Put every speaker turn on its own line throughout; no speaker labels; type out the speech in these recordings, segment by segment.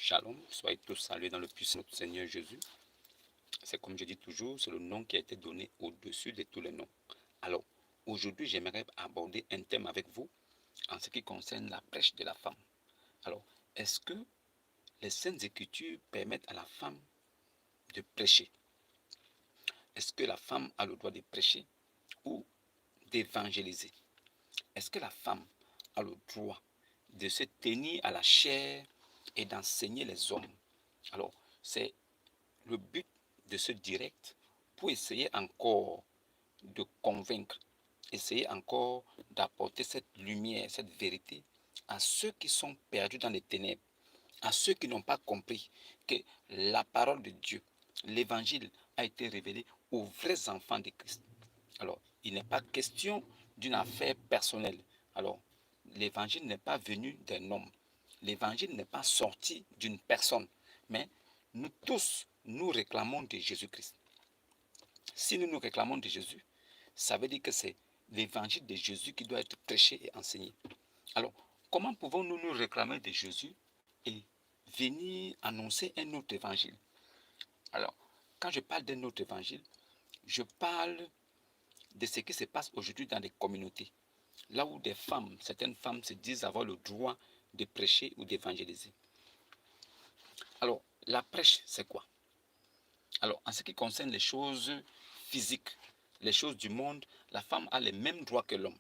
Shalom, soyez tous salués dans le puissant de notre Seigneur Jésus. C'est comme je dis toujours, c'est le nom qui a été donné au-dessus de tous les noms. Alors, aujourd'hui, j'aimerais aborder un thème avec vous en ce qui concerne la prêche de la femme. Alors, est-ce que les Saintes Écritures permettent à la femme de prêcher? Est-ce que la femme a le droit de prêcher ou d'évangéliser? Est-ce que la femme a le droit de se tenir à la chair et d'enseigner les hommes? Alors, c'est le but de ce direct pour essayer encore de convaincre, essayer encore d'apporter cette lumière, cette vérité à ceux qui sont perdus dans les ténèbres, à ceux qui n'ont pas compris que la parole de Dieu, l'évangile a été révélé aux vrais enfants de Christ. Alors, il n'est pas question d'une affaire personnelle. Alors, l'évangile n'est pas venu d'un homme. L'évangile n'est pas sorti d'une personne. Mais nous tous, nous réclamons de Jésus-Christ. Si nous nous réclamons de Jésus, ça veut dire que c'est l'évangile de Jésus qui doit être prêché et enseigné. Alors, comment pouvons-nous nous réclamer de Jésus et venir annoncer un autre évangile? Alors, quand je parle d'un autre évangile, je parle de ce qui se passe aujourd'hui dans les communautés, là où des femmes, certaines femmes se disent avoir le droit de prêcher ou d'évangéliser. Alors, la prêche, c'est quoi? Alors, en ce qui concerne les choses physiques, les choses du monde, la femme a les mêmes droits que l'homme.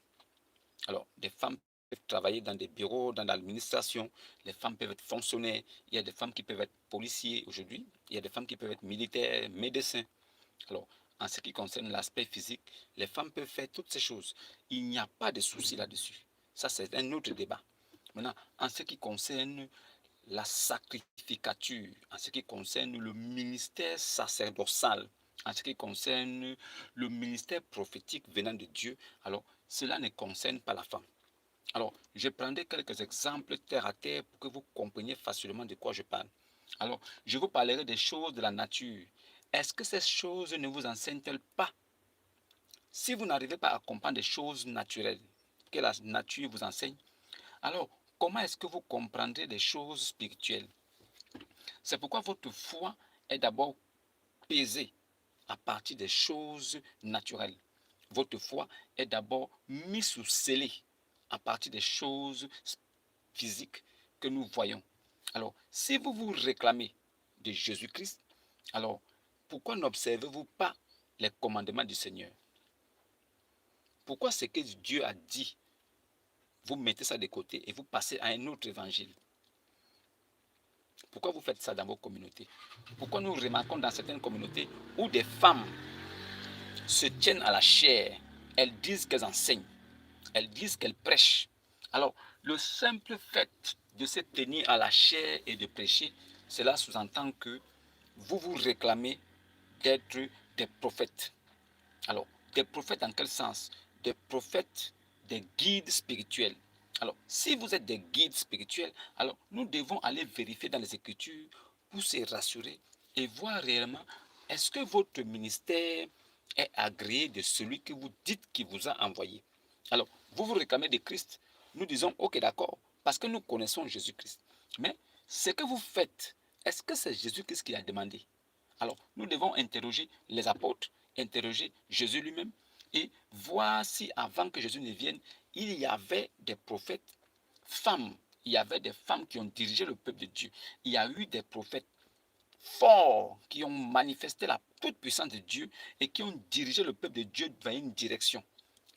Alors, des femmes peuvent travailler dans des bureaux, dans l'administration, les femmes peuvent être fonctionnaires, il y a des femmes qui peuvent être policiers aujourd'hui, il y a des femmes qui peuvent être militaires, médecins. Alors, en ce qui concerne l'aspect physique, les femmes peuvent faire toutes ces choses. Il n'y a pas de souci là-dessus. Ça, c'est un autre débat. Maintenant, en ce qui concerne la sacrificature, en ce qui concerne le ministère sacerdotal, en ce qui concerne le ministère prophétique venant de Dieu, alors cela ne concerne pas la femme. Alors, je prendrai quelques exemples terre à terre pour que vous compreniez facilement de quoi je parle. Alors, je vous parlerai des choses de la nature. Est-ce que ces choses ne vous enseignent-elles pas? Si vous n'arrivez pas à comprendre des choses naturelles que la nature vous enseigne, alors comment est-ce que vous comprendrez des choses spirituelles? C'est pourquoi votre foi est d'abord pesée à partir des choses naturelles. Votre foi est d'abord mise sous scellé à partir des choses physiques que nous voyons. Alors, si vous vous réclamez de Jésus-Christ, alors pourquoi n'observez-vous pas les commandements du Seigneur? Pourquoi ce que Dieu a dit, vous mettez ça de côté et vous passez à un autre évangile? Pourquoi vous faites ça dans vos communautés? Pourquoi nous remarquons dans certaines communautés où des femmes se tiennent à la chair, elles disent qu'elles enseignent, elles disent qu'elles prêchent. Alors, le simple fait de se tenir à la chair et de prêcher, cela sous-entend que vous vous réclamez d'être des prophètes. Alors, des prophètes en quel sens? Des prophètes, des guides spirituels. Alors, si vous êtes des guides spirituels, alors nous devons aller vérifier dans les Écritures pour se rassurer et voir réellement est-ce que votre ministère est agréé de celui que vous dites qui vous a envoyé. Alors, vous vous réclamez de Christ. Nous disons, ok, d'accord, parce que nous connaissons Jésus-Christ. Mais ce que vous faites, est-ce que c'est Jésus-Christ qui a demandé? Alors, nous devons interroger les apôtres, interroger Jésus lui-même et voir si avant que Jésus ne vienne, il y avait des prophètes femmes. Il y avait des femmes qui ont dirigé le peuple de Dieu. Il y a eu des prophètes forts qui ont manifesté la toute-puissance de Dieu et qui ont dirigé le peuple de Dieu vers une direction.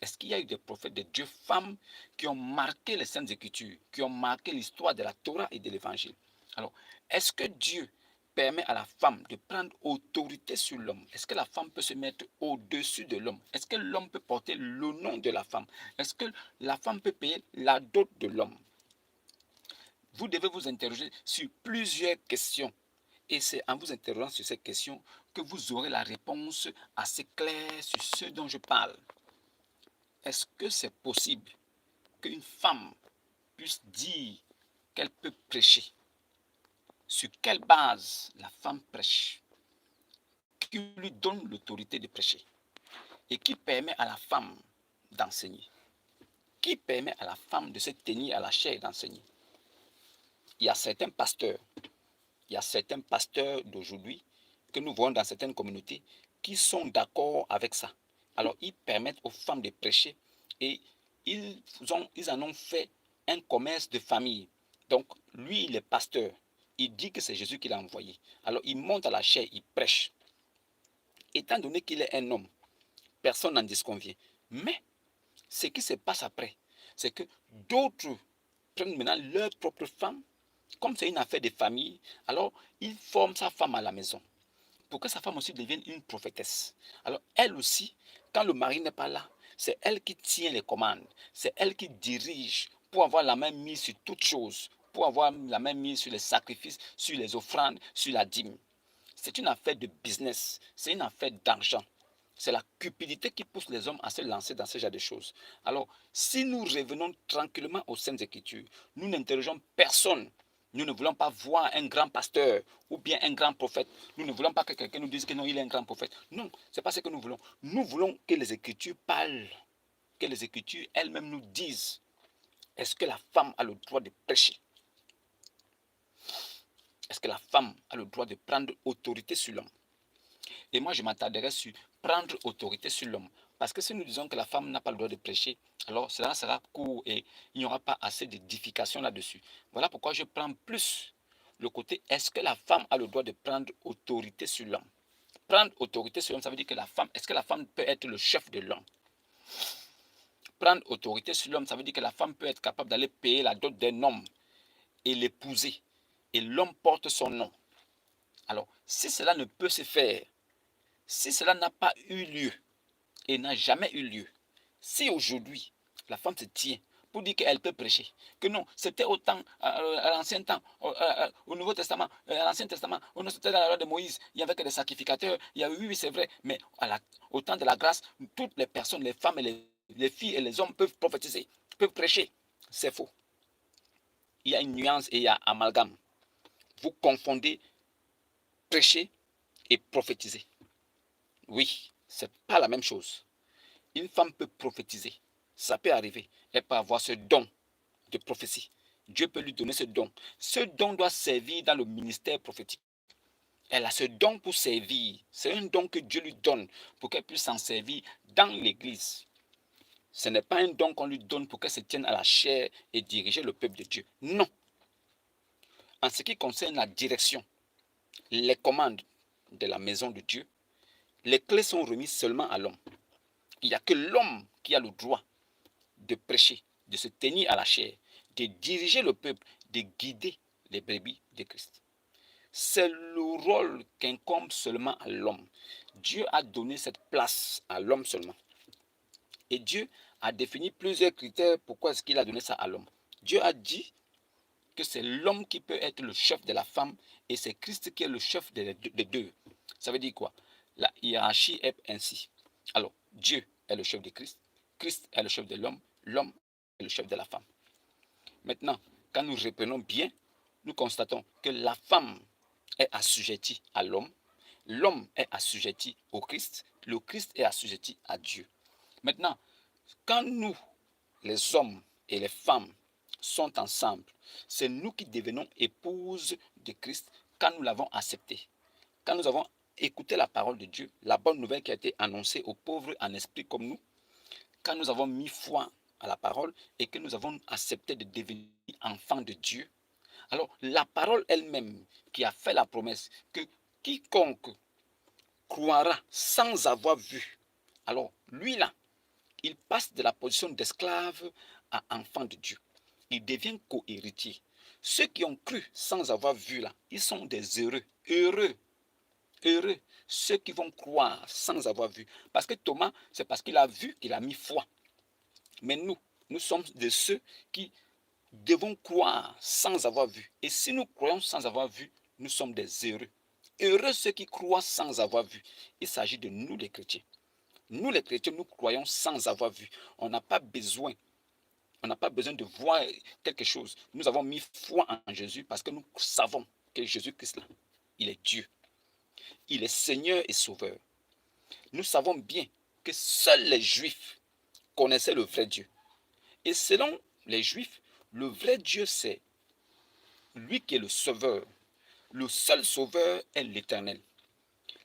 Est-ce qu'il y a eu des prophètes de Dieu, femmes, qui ont marqué les Saintes Écritures, qui ont marqué l'histoire de la Torah et de l'Évangile? Alors, est-ce que Dieu permet à la femme de prendre autorité sur l'homme? Est-ce que la femme peut se mettre au-dessus de l'homme? Est-ce que l'homme peut porter le nom de la femme? Est-ce que la femme peut payer la dot de l'homme? Vous devez vous interroger sur plusieurs questions. Et c'est en vous interrogeant sur ces questions que vous aurez la réponse assez claire sur ce dont je parle. Est-ce que c'est possible qu'une femme puisse dire qu'elle peut prêcher? Sur quelle base la femme prêche? Qui lui donne l'autorité de prêcher? Et qui permet à la femme d'enseigner? Qui permet à la femme de se tenir à la chair et d'enseigner? Il y a certains pasteurs il y a certains pasteurs d'aujourd'hui que nous voyons dans certaines communautés qui sont d'accord avec ça. Alors, ils permettent aux femmes de prêcher et ils en ont fait un commerce de famille. Donc, lui, il est pasteur. Il dit que c'est Jésus qui l'a envoyé. Alors, il monte à la chair, il prêche. Étant donné qu'il est un homme, personne n'en disconvient. Mais ce qui se passe après, c'est que d'autres prennent maintenant leur propre femme. Comme c'est une affaire de famille, alors il forme sa femme à la maison pour que sa femme aussi devienne une prophétesse. Alors elle aussi, quand le mari n'est pas là, c'est elle qui tient les commandes, c'est elle qui dirige pour avoir la main mise sur toutes choses, pour avoir la main mise sur les sacrifices, sur les offrandes, sur la dîme. C'est une affaire de business, c'est une affaire d'argent. C'est la cupidité qui pousse les hommes à se lancer dans ce genre de choses. Alors, si nous revenons tranquillement aux Saintes Écritures, nous n'interrogeons personne. Nous ne voulons pas voir un grand pasteur ou bien un grand prophète. Nous ne voulons pas que quelqu'un nous dise que non, il est un grand prophète. Non, ce n'est pas ce que nous voulons. Nous voulons que les Écritures parlent, que les Écritures elles-mêmes nous disent, est-ce que la femme a le droit de prêcher? Est-ce que la femme a le droit de prendre autorité sur l'homme? Et moi, je m'attarderai sur prendre autorité sur l'homme. Parce que si nous disons que la femme n'a pas le droit de prêcher, alors cela sera court et il n'y aura pas assez d'édification là-dessus. Voilà pourquoi je prends plus le côté, est-ce que la femme a le droit de prendre autorité sur l'homme? Prendre autorité sur l'homme, ça veut dire que la femme, est-ce que la femme peut être le chef de l'homme? Prendre autorité sur l'homme, ça veut dire que la femme peut être capable d'aller payer la dot d'un homme et l'épouser. Et l'homme porte son nom. Alors, si cela ne peut se faire, si cela n'a pas eu lieu et n'a jamais eu lieu, si aujourd'hui la femme se tient pour dire qu'elle peut prêcher, que non, c'était au temps, à l'ancien temps, au Nouveau Testament, à l'Ancien Testament, c'était dans la loi de Moïse, il n'y avait que des sacrificateurs, il y a oui, c'est vrai, mais au temps de la grâce, toutes les personnes, les femmes et les filles et les hommes peuvent prophétiser, peuvent prêcher. C'est faux. Il y a une nuance et il y a amalgame. Vous confondez prêcher et prophétiser. Oui, c'est pas la même chose. Une femme peut prophétiser. Ça peut arriver. Elle peut avoir ce don de prophétie. Dieu peut lui donner ce don. Ce don doit servir dans le ministère prophétique. Elle a ce don pour servir. C'est un don que Dieu lui donne pour qu'elle puisse s'en servir dans l'église. Ce n'est pas un don qu'on lui donne pour qu'elle se tienne à la chair et diriger le peuple de Dieu. Non. En ce qui concerne la direction, les commandes de la maison de Dieu, les clés sont remises seulement à l'homme. Il n'y a que l'homme qui a le droit de prêcher, de se tenir à la chair, de diriger le peuple, de guider les brebis de Christ. C'est le rôle qu'incombe seulement à l'homme. Dieu a donné cette place à l'homme seulement. Et Dieu a défini plusieurs critères pourquoi est-ce qu'il a donné ça à l'homme. Dieu a dit que c'est l'homme qui peut être le chef de la femme et c'est Christ qui est le chef des deux. Ça veut dire quoi? La hiérarchie est ainsi. Alors, Dieu est le chef de Christ, Christ est le chef de l'homme, l'homme est le chef de la femme. Maintenant, quand nous reprenons bien, nous constatons que la femme est assujettie à l'homme, l'homme est assujetti au Christ, le Christ est assujetti à Dieu. Maintenant, quand nous, les hommes et les femmes, sont ensemble, c'est nous qui devenons épouses de Christ quand nous l'avons accepté. Quand nous avons écouté la parole de Dieu, la bonne nouvelle qui a été annoncée aux pauvres en esprit comme nous, quand nous avons mis foi à la parole et que nous avons accepté de devenir enfants de Dieu, alors la parole elle-même qui a fait la promesse que quiconque croira sans avoir vu, alors lui là, il passe de la position d'esclave à enfant de Dieu. Il devient co-héritier. Ceux qui ont cru sans avoir vu là, ils sont des heureux. Heureux. Heureux. Ceux qui vont croire sans avoir vu. Parce que Thomas, c'est parce qu'il a vu qu'il a mis foi. Mais nous sommes de ceux qui devons croire sans avoir vu. Et si nous croyons sans avoir vu, nous sommes des heureux. Heureux ceux qui croient sans avoir vu. Il s'agit de nous les chrétiens. Nous les chrétiens, nous croyons sans avoir vu. On n'a pas besoin. On n'a pas besoin de voir quelque chose. Nous avons mis foi en Jésus parce que nous savons que Jésus-Christ, là, il est Dieu. Il est Seigneur et Sauveur. Nous savons bien que seuls les Juifs connaissaient le vrai Dieu. Et selon les Juifs, le vrai Dieu, c'est lui qui est le Sauveur. le seul sauveur est l'Éternel.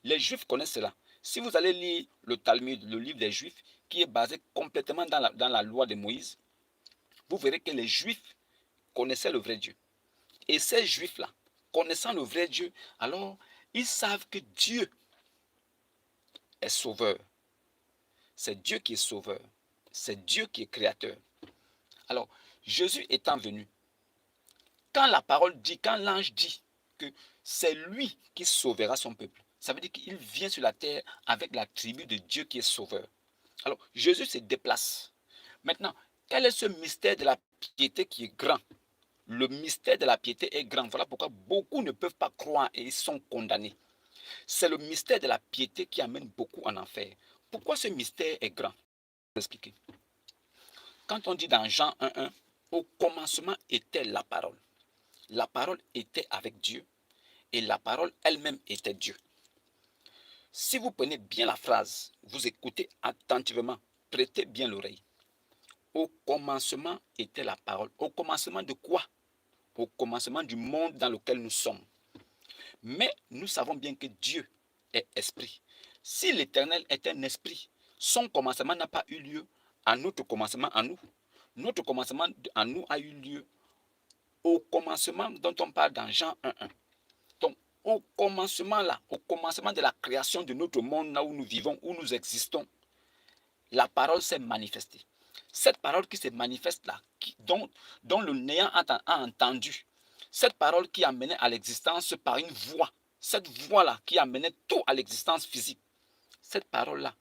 Les Juifs connaissent cela. Si vous allez lire le Talmud, le livre des Juifs, qui est basé complètement dans la loi de Moïse, vous verrez que les Juifs connaissaient le vrai Dieu. Et ces Juifs-là, connaissant le vrai Dieu, alors ils savent que Dieu est sauveur. C'est Dieu qui est sauveur. C'est Dieu qui est créateur. Alors, Jésus étant venu, quand la parole dit, quand l'ange dit que c'est lui qui sauvera son peuple, ça veut dire qu'il vient sur la terre avec la tribu de Dieu qui est sauveur. Alors, Jésus se déplace. Maintenant, quel est ce mystère de la piété qui est grand? Le mystère de la piété est grand. Voilà pourquoi beaucoup ne peuvent pas croire et ils sont condamnés. C'est le mystère de la piété qui amène beaucoup en enfer. Pourquoi ce mystère est grand? Je vais vous expliquer. Quand on dit dans Jean 1,1, au commencement était la parole. La parole était avec Dieu et la parole elle-même était Dieu. Si vous prenez bien la phrase, vous écoutez attentivement, prêtez bien l'oreille. Au commencement était la parole. Au commencement de quoi? Au commencement du monde dans lequel nous sommes. Mais nous savons bien que Dieu est esprit. Si l'Éternel est un esprit, son commencement n'a pas eu lieu à notre commencement à nous. Notre commencement à nous a eu lieu au commencement dont on parle dans Jean 1,1. Donc, au commencement là, au commencement de la création de notre monde là où nous vivons, où nous existons, la parole s'est manifestée. Cette parole qui se manifeste là, dont le néant a entendu, cette parole qui amenait à l'existence par une voix, cette voix-là qui amenait tout à l'existence physique, cette parole-là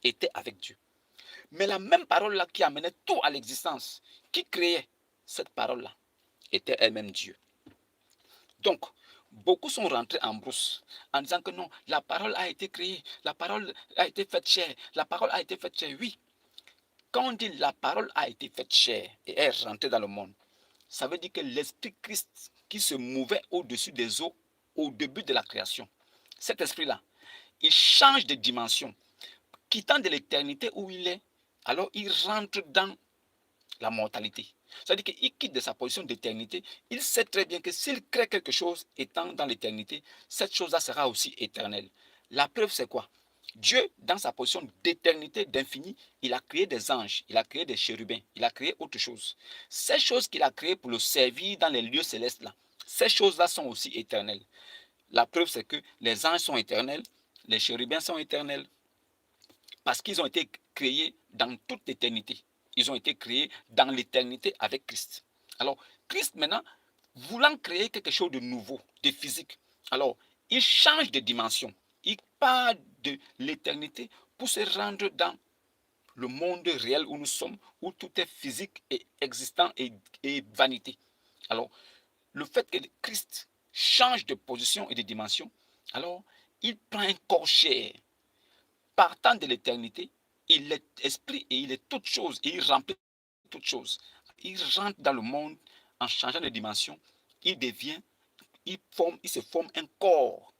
était avec Dieu. Mais la même parole-là qui amenait tout à l'existence, qui créait, cette parole-là était elle-même Dieu. Donc, beaucoup sont rentrés en brousse en disant que non, la parole a été créée, la parole a été faite chair, la parole a été faite chair. Oui, quand on dit la parole a été faite chair et est rentrée dans le monde, ça veut dire que l'Esprit Christ qui se mouvait au-dessus des eaux au début de la création, cet esprit-là, il change de dimension. Quittant de l'éternité où il est, alors il rentre dans la mortalité. C'est-à-dire qu'il quitte de sa position d'éternité. Il sait très bien que s'il crée quelque chose étant dans l'éternité, cette chose-là sera aussi éternelle. La preuve, c'est quoi? Dieu, dans sa position d'éternité, d'infini, il a créé des anges, il a créé des chérubins, il a créé autre chose. Ces choses qu'il a créées pour le servir dans les lieux célestes, là, ces choses-là sont aussi éternelles. La preuve, c'est que les anges sont éternels, les chérubins sont éternels, parce qu'ils ont été créés dans toute l'éternité. Ils ont été créés dans l'éternité avec Christ. Alors, Christ, maintenant, voulant créer quelque chose de nouveau, de physique, alors, il change de dimension. Il part de l'éternité pour se rendre dans le monde réel où nous sommes, où tout est physique et existant et vanité. Alors, le fait que Christ change de position et de dimension, alors, il prend un corps chair. Partant de l'éternité, il est esprit et il est toute chose et il remplit toute chose. Il rentre dans le monde en changeant de dimension. Il devient, il se forme un corps.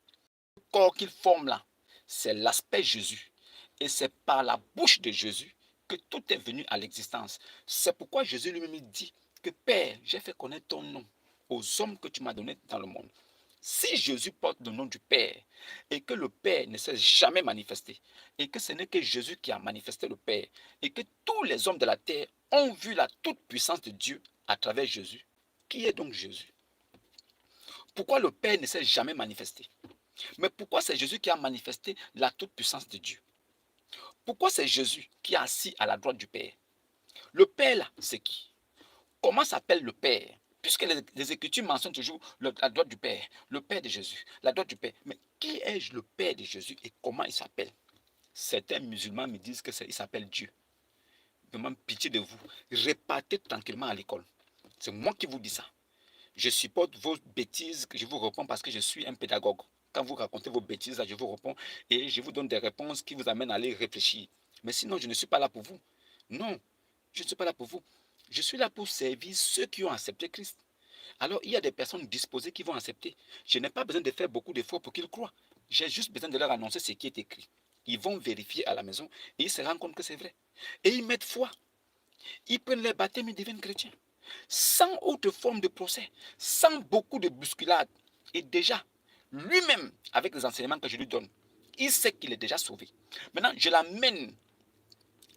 Le corps qu'il forme là, c'est l'aspect Jésus. Et c'est par la bouche de Jésus que tout est venu à l'existence. C'est pourquoi Jésus lui-même dit que Père, j'ai fait connaître ton nom aux hommes que tu m'as donnés dans le monde. Si Jésus porte le nom du Père et que le Père ne s'est jamais manifesté et que ce n'est que Jésus qui a manifesté le Père et que tous les hommes de la terre ont vu la toute-puissance de Dieu à travers Jésus, qui est donc Jésus? Pourquoi le Père ne s'est jamais manifesté? Mais pourquoi c'est Jésus qui a manifesté la toute-puissance de Dieu? Pourquoi c'est Jésus qui est assis à la droite du Père? Le Père là, c'est qui? Comment s'appelle le Père? Puisque les Écritures mentionnent toujours la droite du Père, le Père de Jésus, la droite du Père. Mais qui est le Père de Jésus et comment il s'appelle? Certains musulmans me disent qu'il s'appelle Dieu. Vraiment, pitié de vous. Repartez tranquillement à l'école. C'est moi qui vous dis ça. Je supporte vos bêtises, que je vous réponds parce que je suis un pédagogue. Quand vous racontez vos bêtises, là, je vous réponds et je vous donne des réponses qui vous amènent à aller réfléchir. Mais sinon, je ne suis pas là pour vous. Non, je ne suis pas là pour vous. Je suis là pour servir ceux qui ont accepté Christ. Alors, il y a des personnes disposées qui vont accepter. Je n'ai pas besoin de faire beaucoup d'efforts pour qu'ils croient. J'ai juste besoin de leur annoncer ce qui est écrit. Ils vont vérifier à la maison et ils se rendent compte que c'est vrai. Et ils mettent foi. Ils prennent les baptêmes et deviennent chrétiens. Sans autre forme de procès, sans beaucoup de bousculades. Et déjà, Lui-même, avec les enseignements que je lui donne, il sait qu'il est déjà sauvé. Maintenant, je l'amène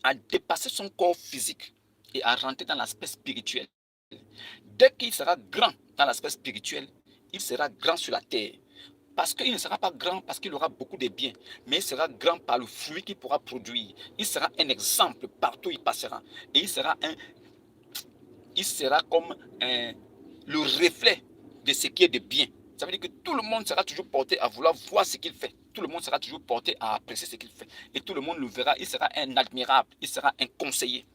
à dépasser son corps physique et à rentrer dans l'aspect spirituel. Dès qu'il sera grand dans l'aspect spirituel, il sera grand sur la terre. Parce qu'il ne sera pas grand parce qu'il aura beaucoup de biens, mais il sera grand par le fruit qu'il pourra produire. Il sera un exemple partout où il passera. Et il sera comme le reflet de ce qui est de bien. Ça veut dire que tout le monde sera toujours porté à vouloir voir ce qu'il fait. Tout le monde sera toujours porté à apprécier ce qu'il fait. Et tout le monde le verra. Il sera un admirable. Il sera un conseiller.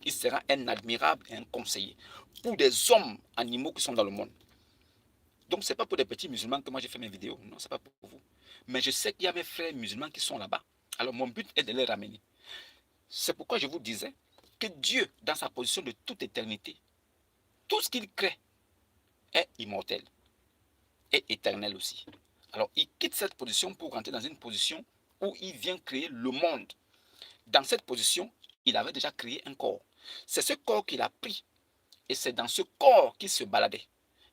Il sera un admirable et un conseiller pour des hommes animaux qui sont dans le monde. Donc, ce n'est pas pour des petits musulmans que moi j'ai fait mes vidéos. Non, ce n'est pas pour vous. Mais je sais qu'il y a mes frères musulmans qui sont là-bas. Alors, mon but est de les ramener. C'est pourquoi je vous disais que Dieu, dans sa position de toute éternité, tout ce qu'il crée est immortel et éternel aussi. Alors, il quitte cette position pour rentrer dans une position où il vient créer le monde. Dans cette position, il avait déjà créé un corps. C'est ce corps qu'il a pris et c'est dans ce corps qu'il se baladait.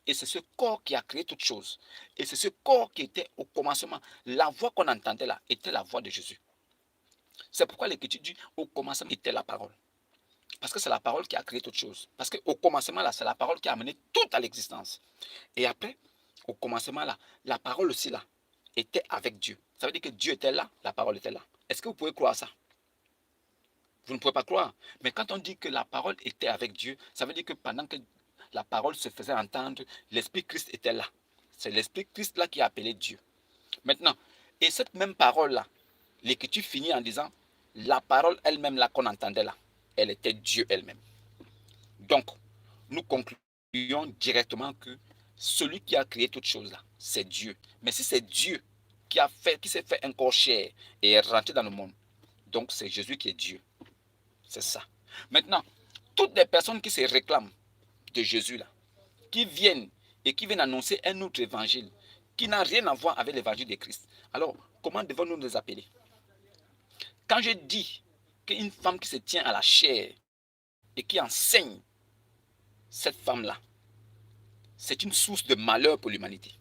Et c'est ce corps qui a créé toutes choses. Et c'est ce corps qui était au commencement. La voix qu'on entendait là était la voix de Jésus. C'est pourquoi l'Écriture dit au commencement était la parole. Parce que c'est la parole qui a créé toutes choses. Parce qu'au commencement là, c'est la parole qui a amené tout à l'existence. Et après, au commencement là, la parole aussi là était avec Dieu. Ça veut dire que Dieu était là, la parole était là. Est-ce que vous pouvez croire ça? Vous ne pouvez pas croire. Mais quand on dit que la parole était avec Dieu, ça veut dire que pendant que la parole se faisait entendre, l'Esprit Christ était là. C'est l'Esprit Christ là qui a appelé Dieu. Maintenant, et cette même parole-là, l'Écriture finit en disant, la parole elle-même là qu'on entendait là, elle était Dieu elle-même. Donc, nous concluons directement que celui qui a créé toutes choses là, c'est Dieu. Mais si c'est Dieu qui s'est fait un corps chair et est rentré dans le monde, donc c'est Jésus qui est Dieu. C'est ça. Maintenant, toutes les personnes qui se réclament de Jésus là, qui viennent et qui viennent annoncer un autre évangile qui n'a rien à voir avec l'évangile de Christ. Alors, comment devons-nous les appeler? Quand je dis qu'une femme qui se tient à la chair et qui enseigne cette femme-là, c'est une source de malheur pour l'humanité.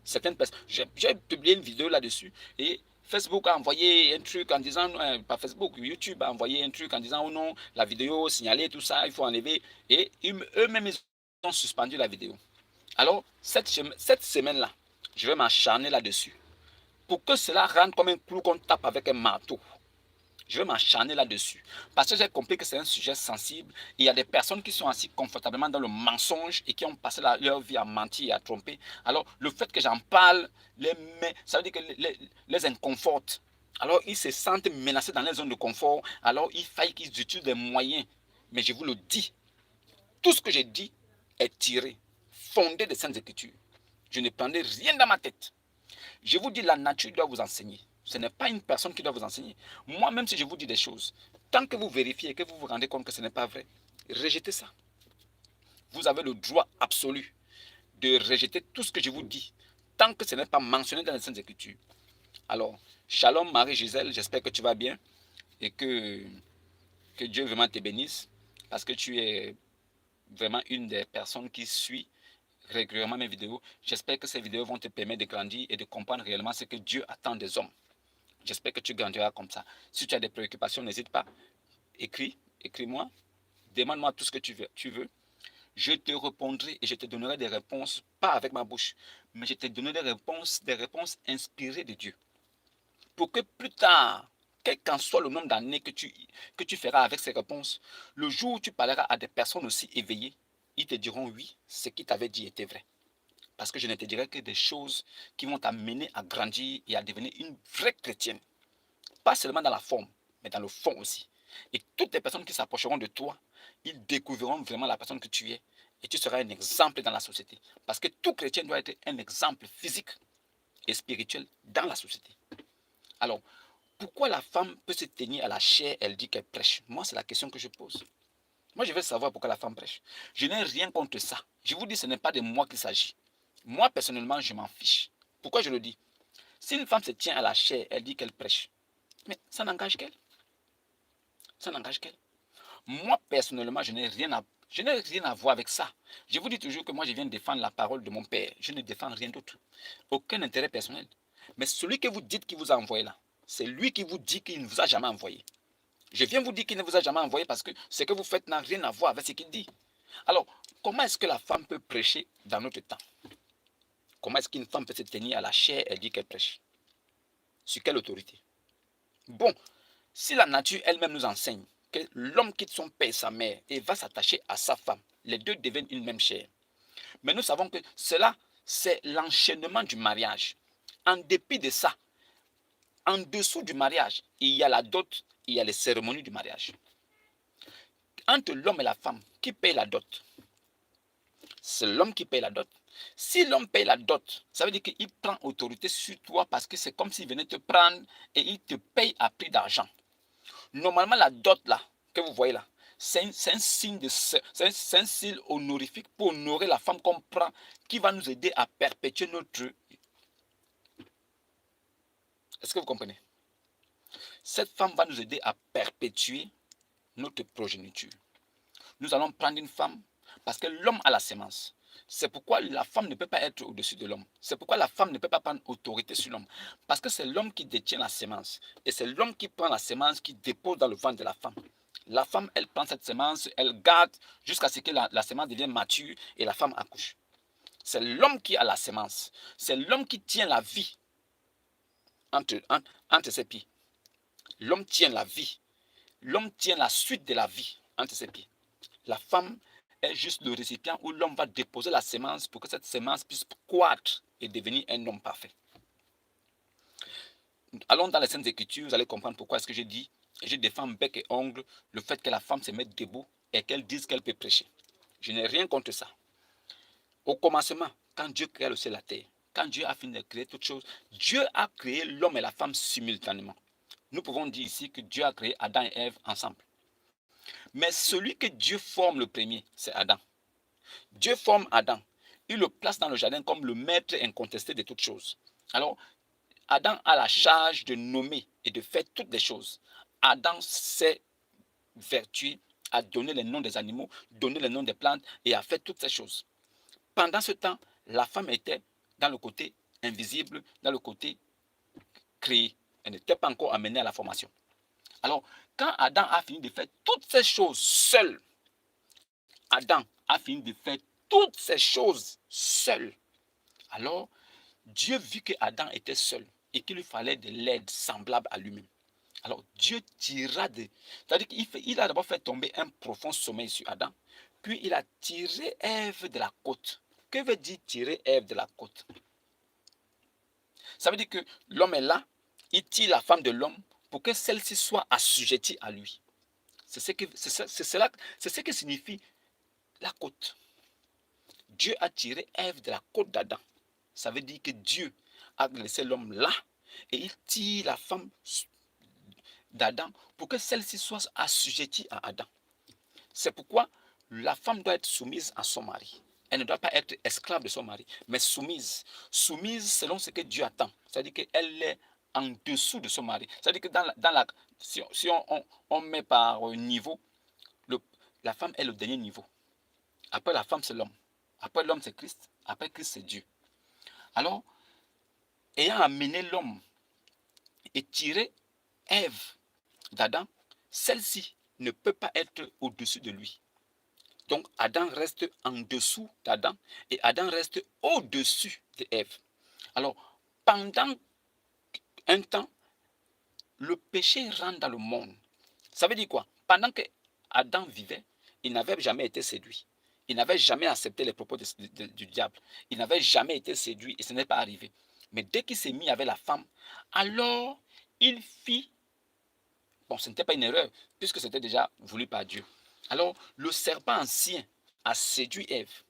Certaines personnes, j'ai publié une vidéo là-dessus et Facebook a envoyé un truc en disant, pas Facebook, YouTube a envoyé un truc en disant, oh non, la vidéo signalée, tout ça, il faut enlever. Et eux-mêmes, ils ont suspendu la vidéo. Alors, cette semaine-là, je vais m'acharner là-dessus. Pour que cela rentre comme un clou qu'on tape avec un marteau. Je vais m'acharner là-dessus. Parce que j'ai compris que c'est un sujet sensible. Il y a des personnes qui sont assis confortablement dans le mensonge et qui ont passé leur vie à mentir et à tromper. Alors, le fait que j'en parle, ça veut dire que les inconforte. Alors, ils se sentent menacés dans les zones de confort. Alors, il faille qu'ils utilisent des moyens. Mais je vous le dis, tout ce que j'ai dit est tiré, fondé des Saintes Écritures. Je ne prendrai rien dans ma tête. Je vous dis, la nature doit vous enseigner. Ce n'est pas une personne qui doit vous enseigner. Moi, même si je vous dis des choses, tant que vous vérifiez et que vous vous rendez compte que ce n'est pas vrai, rejetez ça. Vous avez le droit absolu de rejeter tout ce que je vous dis, tant que ce n'est pas mentionné dans les Saintes Écritures. Alors, shalom Marie-Gisèle, j'espère que tu vas bien et que Dieu vraiment te bénisse parce que tu es vraiment une des personnes qui suit régulièrement mes vidéos. J'espère que ces vidéos vont te permettre de grandir et de comprendre réellement ce que Dieu attend des hommes. J'espère que tu grandiras comme ça. Si tu as des préoccupations, n'hésite pas. Écris-moi, demande-moi tout ce que tu veux. Je te répondrai et je te donnerai des réponses, pas avec ma bouche, mais je te donnerai des réponses inspirées de Dieu. Pour que plus tard, quel qu'en soit le nombre d'années que tu feras avec ces réponses, le jour où tu parleras à des personnes aussi éveillées, ils te diront oui, ce qu'ils t'avaient dit était vrai. Parce que je ne te dirai que des choses qui vont t'amener à grandir et à devenir une vraie chrétienne. Pas seulement dans la forme, mais dans le fond aussi. Et toutes les personnes qui s'approcheront de toi, ils découvriront vraiment la personne que tu es. Et tu seras un exemple dans la société. Parce que tout chrétien doit être un exemple physique et spirituel dans la société. Alors, pourquoi la femme peut se tenir à la chair, elle dit qu'elle prêche? Moi, c'est la question que je pose. Moi, je veux savoir pourquoi la femme prêche. Je n'ai rien contre ça. Je vous dis, ce n'est pas de moi qu'il s'agit. Moi, personnellement, je m'en fiche. Pourquoi je le dis? Si une femme se tient à la chair, elle dit qu'elle prêche. Mais ça n'engage qu'elle. Ça n'engage qu'elle. Moi, personnellement, je n'ai rien Je n'ai rien à voir avec ça. Je vous dis toujours que moi, je viens défendre la parole de mon Père. Je ne défends rien d'autre. Aucun intérêt personnel. Mais celui que vous dites qu'il vous a envoyé là, c'est lui qui vous dit qu'il ne vous a jamais envoyé. Je viens vous dire qu'il ne vous a jamais envoyé parce que ce que vous faites n'a rien à voir avec ce qu'il dit. Alors, comment est-ce que la femme peut prêcher dans notre temps? Comment est-ce qu'une femme peut se tenir à la chair et dire qu'elle prêche? Sur quelle autorité? Bon, si la nature elle-même nous enseigne que l'homme quitte son père et sa mère et va s'attacher à sa femme, les deux deviennent une même chair. Mais nous savons que cela, c'est l'enchaînement du mariage. En dépit de ça, en dessous du mariage, il y a la dot, il y a les cérémonies du mariage. Entre l'homme et la femme, qui paye la dot? C'est l'homme qui paye la dot. Si l'homme paye la dot, ça veut dire qu'il prend autorité sur toi parce que c'est comme s'il venait te prendre et il te paye à prix d'argent. Normalement, la dot là, que vous voyez là, c'est un signe c'est un signe honorifique pour honorer la femme qu'on prend qui va nous aider à perpétuer notre... Est-ce que vous comprenez? Cette femme va nous aider à perpétuer notre progéniture. Nous allons prendre une femme parce que l'homme a la sémence. C'est pourquoi la femme ne peut pas être au-dessus de l'homme. C'est pourquoi la femme ne peut pas prendre autorité sur l'homme. Parce que c'est l'homme qui détient la sémence. Et c'est l'homme qui prend la sémence, qui dépose dans le ventre de la femme. La femme, elle prend cette sémence, elle garde jusqu'à ce que la sémence devienne mature et la femme accouche. C'est l'homme qui a la sémence. C'est l'homme qui tient la vie entre ses pieds. L'homme tient la vie. L'homme tient la suite de la vie entre ses pieds. La femme est juste le récipient où l'homme va déposer la sémence pour que cette sémence puisse croître et devenir un homme parfait. Allons dans les Saintes Écritures, vous allez comprendre pourquoi est-ce que je dis, et je défends bec et ongle, le fait que la femme se mette debout et qu'elle dise qu'elle peut prêcher. Je n'ai rien contre ça. Au commencement, quand Dieu créa le ciel et la terre, quand Dieu a fini de créer toutes choses, Dieu a créé l'homme et la femme simultanément. Nous pouvons dire ici que Dieu a créé Adam et Ève ensemble. Mais celui que Dieu forme le premier, c'est Adam. Dieu forme Adam. Il le place dans le jardin comme le maître incontesté de toutes choses. Alors, Adam a la charge de nommer et de faire toutes les choses. Adam s'est vertué à donner les noms des animaux, donner les noms des plantes et à faire toutes ces choses. Pendant ce temps, la femme était dans le côté invisible, dans le côté créé. Elle n'était pas encore amenée à la formation. Alors, quand Adam a fini de faire toutes ces choses seul, Adam a fini de faire toutes ces choses seul. Alors, Dieu vit que Adam était seul et qu'il lui fallait de l'aide semblable à lui-même. Alors, Dieu tira de... C'est-à-dire qu'il a d'abord fait tomber un profond sommeil sur Adam, puis il a tiré Ève de la côte. Que veut dire tirer Ève de la côte? Ça veut dire que l'homme est là, il tire la femme de l'homme pour que celle-ci soit assujettie à lui. C'est ce que signifie la côte. Dieu a tiré Ève de la côte d'Adam. Ça veut dire que Dieu a laissé l'homme là et il tire la femme d'Adam pour que celle-ci soit assujettie à Adam. C'est pourquoi la femme doit être soumise à son mari. Elle ne doit pas être esclave de son mari, mais soumise. Soumise selon ce que Dieu attend. C'est-à-dire qu'elle est en dessous de son mari. C'est-à-dire que si on met par niveau, la femme est le dernier niveau. Après la femme, c'est l'homme. Après l'homme, c'est Christ. Après Christ, c'est Dieu. Alors, ayant amené l'homme et tiré Ève d'Adam, celle-ci ne peut pas être au-dessus de lui. Donc, Adam reste en dessous d'Adam et Adam reste au-dessus d'Ève. Alors, pendant un temps, le péché rentre dans le monde. Ça veut dire quoi? Pendant que Adam vivait, il n'avait jamais été séduit. Il n'avait jamais accepté les propos du diable. Il n'avait jamais été séduit et ce n'est pas arrivé. Mais dès qu'il s'est mis avec la femme, alors il fit... Bon, ce n'était pas une erreur, puisque c'était déjà voulu par Dieu. Alors, le serpent ancien a séduit Ève.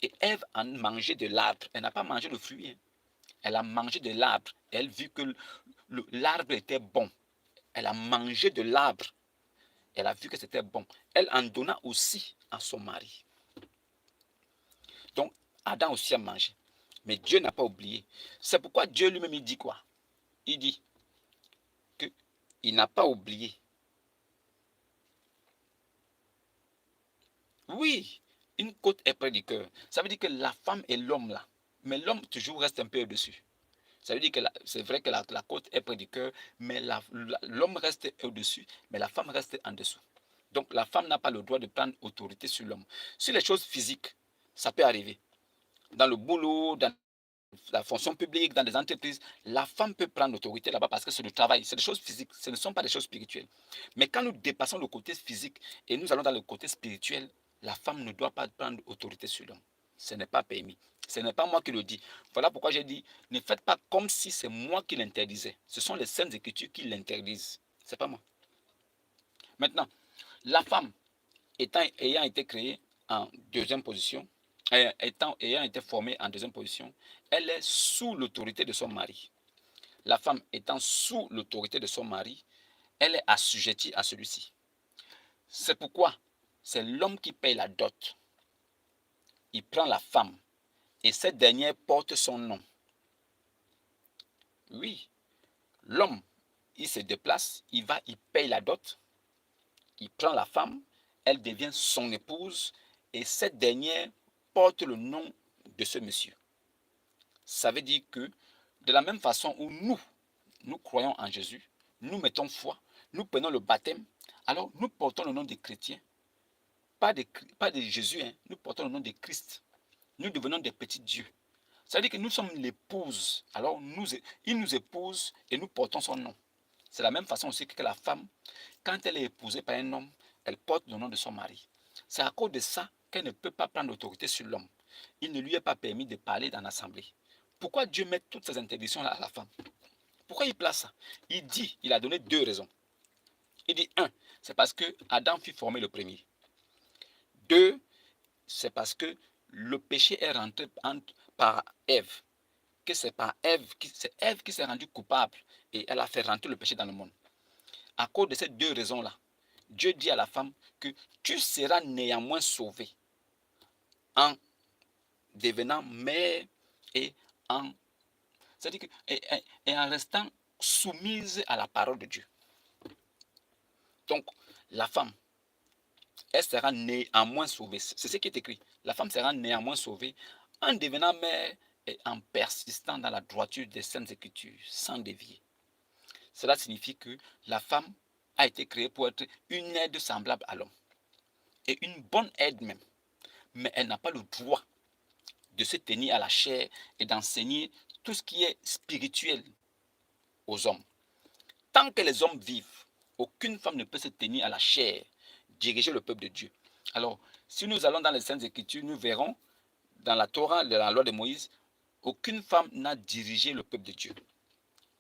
Et Ève a mangé de l'arbre. Elle n'a pas mangé le fruit. Hein. Elle a mangé de l'arbre. Elle vit que l'arbre était bon. Elle a mangé de l'arbre. Elle a vu que c'était bon. Elle en donna aussi à son mari. Donc, Adam aussi a mangé. Mais Dieu n'a pas oublié. C'est pourquoi Dieu lui-même, il dit quoi? Il dit qu'il n'a pas oublié. Oui, une côte est près du cœur. Ça veut dire que la femme et l'homme là, mais l'homme toujours reste un peu au-dessus. Ça veut dire que c'est vrai que la côte est près du cœur, mais l'homme reste au-dessus, mais la femme reste en dessous. Donc la femme n'a pas le droit de prendre autorité sur l'homme. Sur les choses physiques, ça peut arriver. Dans le boulot, dans la fonction publique, dans des entreprises, la femme peut prendre l'autorité là-bas parce que c'est le travail, c'est des choses physiques, ce ne sont pas des choses spirituelles. Mais quand nous dépassons le côté physique et nous allons dans le côté spirituel, la femme ne doit pas prendre autorité sur l'homme. Ce n'est pas permis. Ce n'est pas moi qui le dis. Voilà pourquoi j'ai dit, ne faites pas comme si c'est moi qui l'interdisais. Ce sont les saintes écritures qui l'interdisent. Ce n'est pas moi. Maintenant, la femme ayant été créée en deuxième position, ayant été formée en deuxième position, elle est sous l'autorité de son mari. La femme étant sous l'autorité de son mari, elle est assujettie à celui-ci. C'est pourquoi c'est l'homme qui paye la dot. Il prend la femme et cette dernière porte son nom. Oui, l'homme, il se déplace, il va, il paye la dot, il prend la femme, elle devient son épouse et cette dernière porte le nom de ce monsieur. Ça veut dire que de la même façon où nous croyons en Jésus, nous mettons foi, nous prenons le baptême, alors nous portons le nom des chrétiens, pas de Jésus, hein, nous portons le nom de Christ. Nous devenons des petits dieux. Ça veut dire que nous sommes l'épouse. Alors il nous épouse et nous portons son nom. C'est la même façon aussi que la femme, quand elle est épousée par un homme, elle porte le nom de son mari. C'est à cause de ça qu'elle ne peut pas prendre l'autorité sur l'homme. Il ne lui est pas permis de parler dans l'assemblée. Pourquoi Dieu met toutes ces interdictions-là à la femme? Pourquoi il place ça? Il a donné deux raisons. Il dit, un, c'est parce que Adam fut formé le premier. Deux, c'est parce que le péché est rentré par Ève. Que c'est par Ève, c'est Ève qui s'est rendue coupable et elle a fait rentrer le péché dans le monde. À cause de ces deux raisons-là, Dieu dit à la femme que tu seras néanmoins sauvée en devenant mère et en, c'est-à-dire que, et en restant soumise à la parole de Dieu. Donc, la femme, elle sera néanmoins sauvée. C'est ce qui est écrit. La femme sera néanmoins sauvée en devenant mère et en persistant dans la droiture des saintes écritures, sans dévier. Cela signifie que la femme a été créée pour être une aide semblable à l'homme. Et une bonne aide même. Mais elle n'a pas le droit de se tenir à la chair et d'enseigner tout ce qui est spirituel aux hommes. Tant que les hommes vivent, aucune femme ne peut se tenir à la chair, diriger le peuple de Dieu. Alors, si nous allons dans les Saintes Écritures, nous verrons dans la Torah, dans la loi de Moïse, aucune femme n'a dirigé le peuple de Dieu.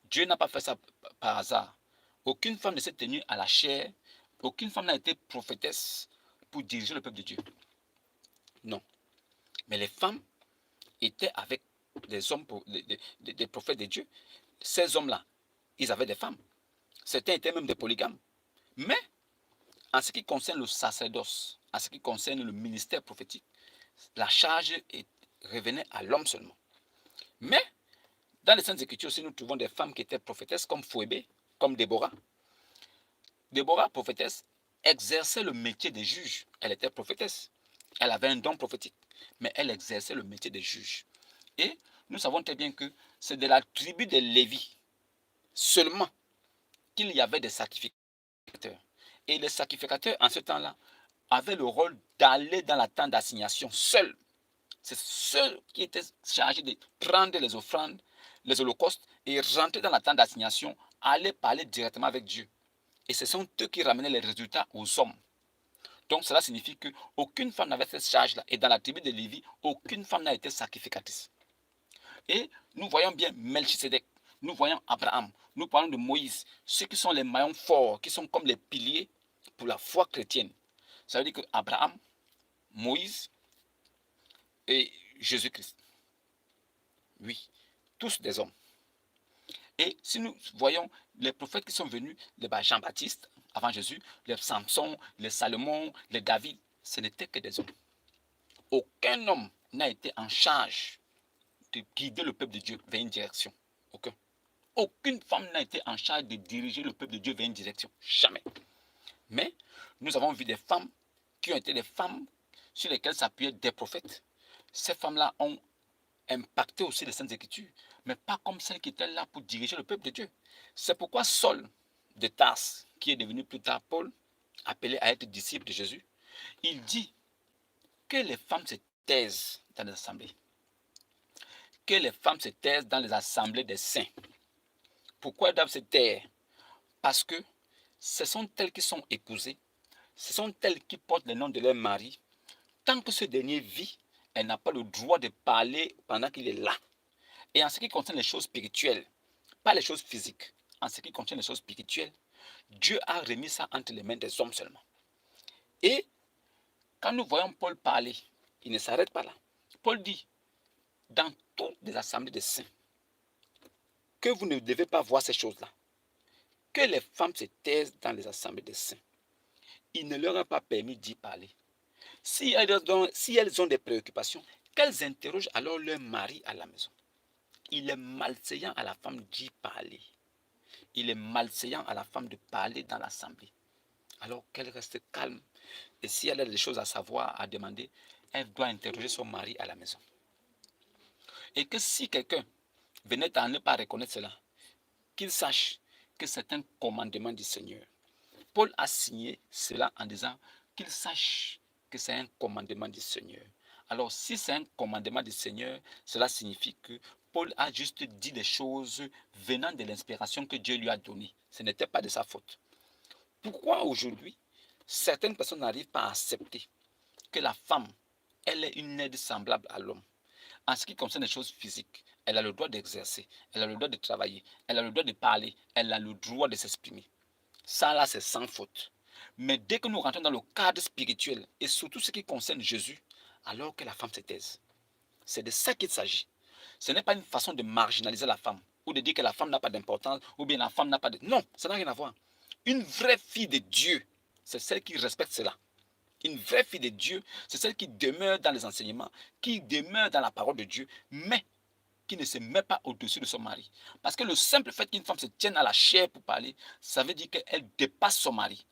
Dieu n'a pas fait ça par hasard. Aucune femme ne s'est tenue à la chair, aucune femme n'a été prophétesse pour diriger le peuple de Dieu. Non. Mais les femmes étaient avec des hommes, des prophètes de Dieu. Ces hommes-là, ils avaient des femmes. Certains étaient même des polygames. Mais en ce qui concerne le sacerdoce, en ce qui concerne le ministère prophétique, la charge revenait à l'homme seulement. Mais dans les Saintes Écritures aussi, nous trouvons des femmes qui étaient prophétesses comme Phoébé, comme Déborah. Déborah, prophétesse, exerçait le métier de juge. Elle était prophétesse. Elle avait un don prophétique, mais elle exerçait le métier de juge. Et nous savons très bien que c'est de la tribu de Lévi seulement qu'il y avait des sacrificateurs. Et les sacrificateurs, en ce temps-là, avaient le rôle d'aller dans la tente d'assignation seuls. C'est ceux qui étaient chargés de prendre les offrandes, les holocaustes, et rentrer dans la tente d'assignation, aller parler directement avec Dieu. Et ce sont eux qui ramenaient les résultats aux hommes. Donc cela signifie qu'aucune femme n'avait cette charge-là. Et dans la tribu de Lévi, aucune femme n'a été sacrificatrice. Et nous voyons bien Melchisedec, nous voyons Abraham, nous parlons de Moïse, ceux qui sont les maillons forts, qui sont comme les piliers pour la foi chrétienne. Ça veut dire que Abraham, Moïse et Jésus-Christ. Oui, tous des hommes. Et si nous voyons les prophètes qui sont venus, les Jean-Baptiste avant Jésus, les Samson, les Salomon, les David, ce n'étaient que des hommes. Aucun homme n'a été en charge de guider le peuple de Dieu vers une direction. Aucun. Aucune femme n'a été en charge de diriger le peuple de Dieu vers une direction. Jamais. Mais nous avons vu des femmes qui ont été des femmes sur lesquelles s'appuyaient des prophètes. Ces femmes-là ont impacté aussi les Saintes Écritures, mais pas comme celles qui étaient là pour diriger le peuple de Dieu. C'est pourquoi Saul de Tarse, qui est devenu plus tard Paul, appelé à être disciple de Jésus, il dit que les femmes se taisent dans les assemblées. Que les femmes se taisent dans les assemblées des saints. Pourquoi elles doivent se taire? Parce que ce sont elles qui sont épousées, ce sont elles qui portent le nom de leur mari. Tant que ce dernier vit, elle n'a pas le droit de parler pendant qu'il est là. Et en ce qui concerne les choses spirituelles, pas les choses physiques, en ce qui concerne les choses spirituelles, Dieu a remis ça entre les mains des hommes seulement. Et quand nous voyons Paul parler, il ne s'arrête pas là. Paul dit, dans toutes les assemblées des saints, que vous ne devez pas voir ces choses-là. Que les femmes se taisent dans les assemblées des saints. Il ne leur a pas permis d'y parler. Si elles ont des préoccupations, qu'elles interrogent alors leur mari à la maison. Il est malséant à la femme d'y parler. Il est malséant à la femme de parler dans l'assemblée. Alors qu'elle reste calme. Et si elle a des choses à savoir, à demander, elle doit interroger son mari à la maison. Et que si quelqu'un venait à ne pas reconnaître cela, qu'il sache que c'est un commandement du Seigneur. Paul a signé cela en disant qu'il sache que c'est un commandement du Seigneur. Alors, si c'est un commandement du Seigneur, cela signifie que Paul a juste dit des choses venant de l'inspiration que Dieu lui a donnée. Ce n'était pas de sa faute. Pourquoi aujourd'hui, certaines personnes n'arrivent pas à accepter que la femme, elle est une aide semblable à l'homme? En ce qui concerne les choses physiques, elle a le droit d'exercer, elle a le droit de travailler, elle a le droit de parler, elle a le droit de s'exprimer. Ça là, c'est sans faute. Mais dès que nous rentrons dans le cadre spirituel, et surtout ce qui concerne Jésus, alors que la femme se taise. C'est de ça qu'il s'agit. Ce n'est pas une façon de marginaliser la femme, ou de dire que la femme n'a pas d'importance, ou bien la femme n'a pas de... Non, ça n'a rien à voir. Une vraie fille de Dieu, c'est celle qui respecte cela. Une vraie fille de Dieu, c'est celle qui demeure dans les enseignements, qui demeure dans la parole de Dieu, mais qui ne se met pas au-dessus de son mari. Parce que le simple fait qu'une femme se tienne à la chair pour parler, ça veut dire qu'elle dépasse son mari.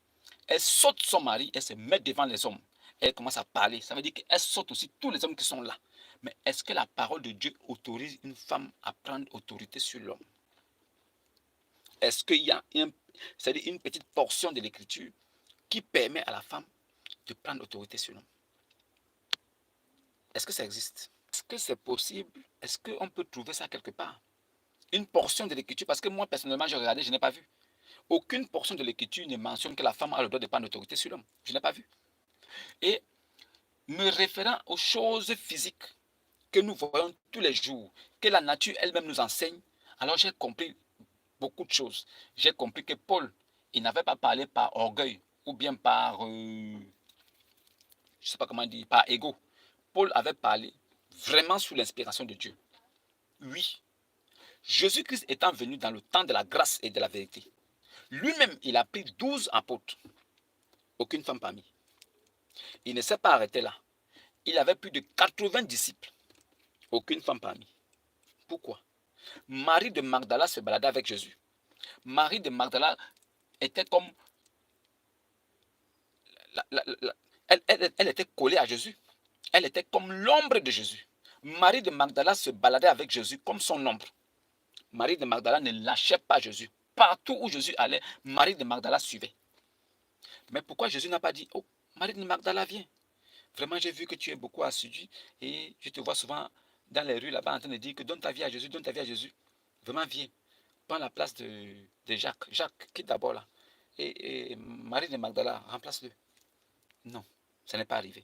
Elle saute son mari, elle se met devant les hommes. Elle commence à parler. Ça veut dire qu'elle saute aussi tous les hommes qui sont là. Mais est-ce que la parole de Dieu autorise une femme à prendre autorité sur l'homme? Est-ce qu'il y a une petite portion de l'écriture qui permet à la femme de prendre autorité sur l'homme? Est-ce que ça existe? Est-ce que c'est possible? Est-ce qu'on peut trouver ça quelque part? Une portion de l'écriture, parce que moi personnellement j'ai regardé, je n'ai pas vu. Aucune portion de l'écriture ne mentionne que la femme a le droit de prendre autorité sur l'homme. Je n'ai pas vu. Et me référant aux choses physiques que nous voyons tous les jours, que la nature elle-même nous enseigne, alors j'ai compris beaucoup de choses. J'ai compris que Paul, il n'avait pas parlé par orgueil ou bien par, je ne sais pas comment dire, par ego. Paul avait parlé vraiment sous l'inspiration de Dieu. Oui, Jésus-Christ étant venu dans le temps de la grâce et de la vérité, lui-même, il a pris 12 apôtres. Aucune femme parmi. Il ne s'est pas arrêté là. Il avait plus de 80 disciples. Aucune femme parmi. Pourquoi? Marie de Magdala se baladait avec Jésus. Marie de Magdala était comme... Elle était collée à Jésus. Elle était comme l'ombre de Jésus. Marie de Magdala se baladait avec Jésus comme son ombre. Marie de Magdala ne lâchait pas Jésus. Partout où Jésus allait, Marie de Magdala suivait. Mais pourquoi Jésus n'a pas dit, oh, Marie de Magdala, viens. Vraiment, j'ai vu que tu es beaucoup assidu et je te vois souvent dans les rues là-bas en train de dire que donne ta vie à Jésus, donne ta vie à Jésus. Vraiment, viens. Prends la place de Jacques. Jacques, quitte d'abord là. Et Marie de Magdala, remplace-le. Non, ça n'est pas arrivé.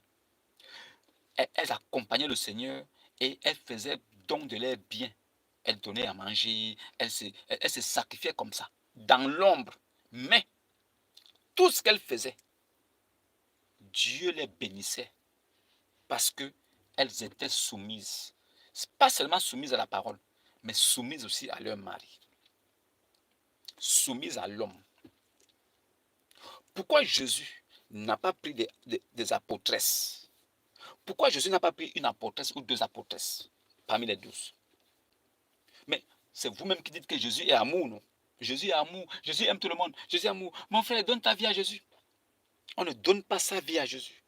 Elles accompagnaient le Seigneur et elles faisaient don de leurs biens. Elles donnaient à manger, elles se sacrifiaient comme ça, dans l'ombre. Mais tout ce qu'elles faisaient, Dieu les bénissait parce qu'elles étaient soumises. Pas seulement soumises à la parole, mais soumises aussi à leur mari. Soumises à l'homme. Pourquoi Jésus n'a pas pris des apôtresses? Pourquoi Jésus n'a pas pris une apôtresse ou deux apôtresses parmi les 12? Mais c'est vous-même qui dites que Jésus est amour, non? Jésus est amour, Jésus aime tout le monde, Jésus est amour. Mon frère, donne ta vie à Jésus. On ne donne pas sa vie à Jésus.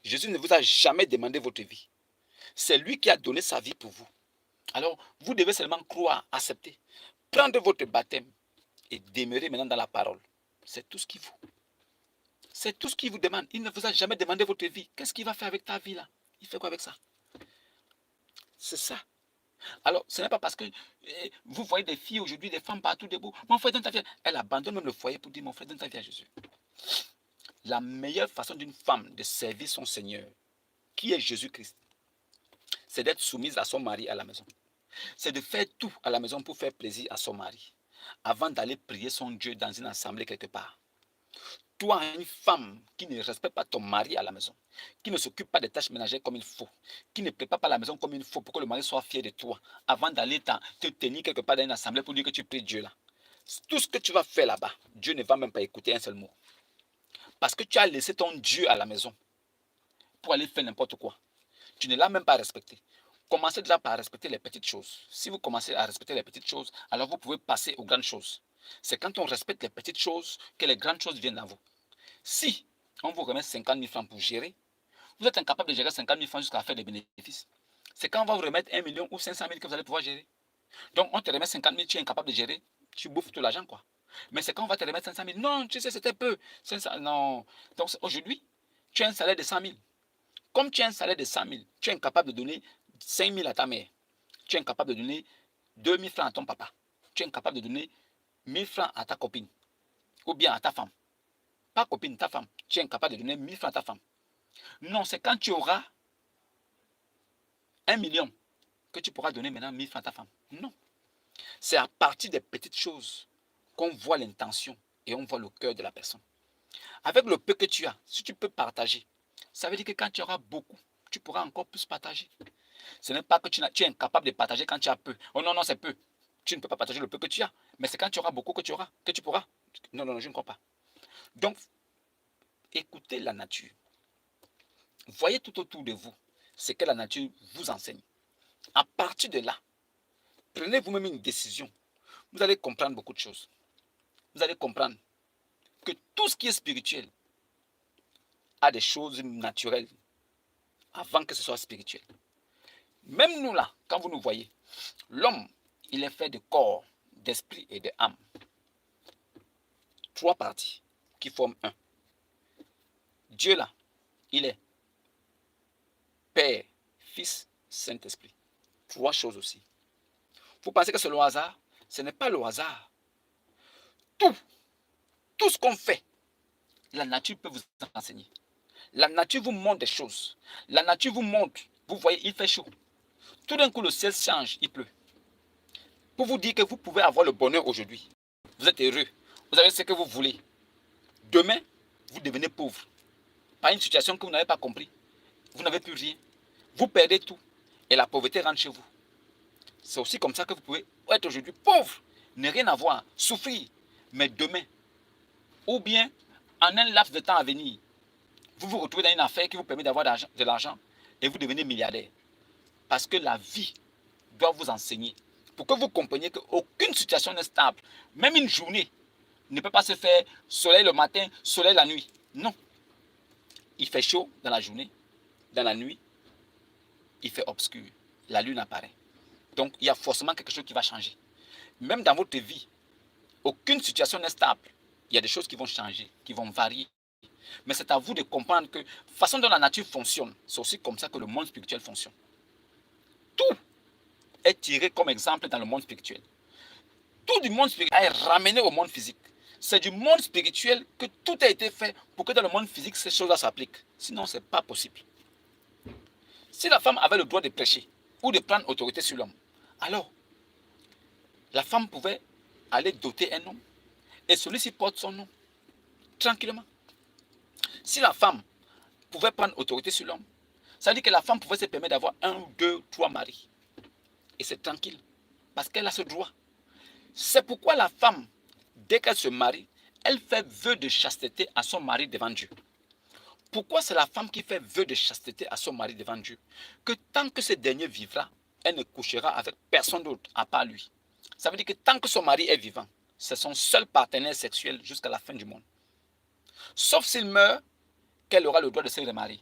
Jésus ne vous a jamais demandé votre vie. C'est lui qui a donné sa vie pour vous. Alors, vous devez seulement croire, accepter, prendre votre baptême et demeurer maintenant dans la parole. C'est tout ce qu'il faut. C'est tout ce qu'il vous demande. Il ne vous a jamais demandé votre vie. Qu'est-ce qu'il va faire avec ta vie là? Il fait quoi avec ça? C'est ça. Alors, ce n'est pas parce que vous voyez des filles aujourd'hui, des femmes partout debout. Mon frère, donne ta vie. Elle abandonne même le foyer pour dire, mon frère, donne ta vie à Jésus. La meilleure façon d'une femme de servir son Seigneur, qui est Jésus-Christ, c'est d'être soumise à son mari à la maison. C'est de faire tout à la maison pour faire plaisir à son mari, avant d'aller prier son Dieu dans une assemblée quelque part. Toi, une femme qui ne respecte pas ton mari à la maison, qui ne s'occupe pas des tâches ménagères comme il faut, qui ne prépare pas la maison comme il faut pour que le mari soit fier de toi, avant d'aller te tenir quelque part dans une assemblée pour dire que tu pries Dieu là. Tout ce que tu vas faire là-bas, Dieu ne va même pas écouter un seul mot. Parce que tu as laissé ton Dieu à la maison pour aller faire n'importe quoi. Tu ne l'as même pas respecté. Commencez déjà par respecter les petites choses. Si vous commencez à respecter les petites choses, alors vous pouvez passer aux grandes choses. C'est quand on respecte les petites choses que les grandes choses viennent à vous. Si on vous remet 50 000 francs pour gérer, vous êtes incapable de gérer 50 000 francs jusqu'à faire des bénéfices. C'est quand on va vous remettre 1 million ou 500 000 que vous allez pouvoir gérer. Donc on te remet 50 000, tu es incapable de gérer, tu bouffes tout l'argent quoi. Mais c'est quand on va te remettre 500 000. Non, tu sais, c'était peu. 500, non. Donc aujourd'hui, tu as un salaire de 100 000. Comme tu as un salaire de 100 000, tu es incapable de donner 5 000 à ta mère. Tu es incapable de donner 2 000 francs à ton papa. Tu es incapable de donner 1 000 francs à ta copine. Ou bien à ta femme. Pas copine, ta femme. Tu es incapable de donner 1 000 francs à ta femme. Non, c'est quand tu auras 1 million que tu pourras donner maintenant 1 000 francs à ta femme. Non. C'est à partir des petites choses qu'on voit l'intention et on voit le cœur de la personne. Avec le peu que tu as, si tu peux partager, ça veut dire que quand tu auras beaucoup, tu pourras encore plus partager. Ce n'est pas que tu es incapable de partager quand tu as peu. Oh non, non, c'est peu. Tu ne peux pas partager le peu que tu as. Mais c'est quand tu auras beaucoup que tu pourras. Non, non, non, je ne crois pas. Donc, écoutez la nature. Voyez tout autour de vous ce que la nature vous enseigne. À partir de là, prenez vous-même une décision. Vous allez comprendre beaucoup de choses. Vous allez comprendre que tout ce qui est spirituel a des choses naturelles avant que ce soit spirituel. Même nous là, quand vous nous voyez, l'homme, il est fait de corps, d'esprit et d'âme. 3 parties qui forment un. Dieu là, il est Père, Fils, Saint-Esprit. 3 choses aussi. Vous pensez que c'est le hasard? Ce n'est pas le hasard. Tout ce qu'on fait, la nature peut vous enseigner. La nature vous montre des choses. La nature vous montre, vous voyez, il fait chaud. Tout d'un coup, le ciel change, il pleut. Pour vous dire que vous pouvez avoir le bonheur aujourd'hui. Vous êtes heureux. Vous avez ce que vous voulez. Demain, vous devenez pauvre. Par une situation que vous n'avez pas compris. Vous n'avez plus rien. Vous perdez tout. Et la pauvreté rentre chez vous. C'est aussi comme ça que vous pouvez être aujourd'hui pauvre. Ne rien avoir. Souffrir. Mais demain, ou bien en un laps de temps à venir, vous vous retrouvez dans une affaire qui vous permet d'avoir de l'argent et vous devenez milliardaire. Parce que la vie doit vous enseigner. Pour que vous compreniez qu'aucune situation n'est stable. Même une journée ne peut pas se faire soleil le matin, soleil la nuit. Non. Il fait chaud dans la journée. Dans la nuit, il fait obscur. La lune apparaît. Donc, il y a forcément quelque chose qui va changer. Même dans votre vie, aucune situation n'est stable. Il y a des choses qui vont changer, qui vont varier. Mais c'est à vous de comprendre que la façon dont la nature fonctionne, c'est aussi comme ça que le monde spirituel fonctionne. Tout est tiré comme exemple dans le monde spirituel. Tout du monde spirituel est ramené au monde physique. C'est du monde spirituel que tout a été fait pour que dans le monde physique, ces choses-là s'appliquent. Sinon, ce n'est pas possible. Si la femme avait le droit de prêcher ou de prendre autorité sur l'homme, alors la femme pouvait aller doter un homme et celui-ci porte son nom tranquillement. Si la femme pouvait prendre autorité sur l'homme, ça veut dire que la femme pouvait se permettre d'avoir 1, 2, 3 maris. Et c'est tranquille, parce qu'elle a ce droit. C'est pourquoi la femme, dès qu'elle se marie, elle fait vœu de chasteté à son mari devant Dieu. Pourquoi c'est la femme qui fait vœu de chasteté à son mari devant Dieu? Que tant que ce dernier vivra, elle ne couchera avec personne d'autre à part lui. Ça veut dire que tant que son mari est vivant, c'est son seul partenaire sexuel jusqu'à la fin du monde. Sauf s'il meurt, qu'elle aura le droit de se remarier.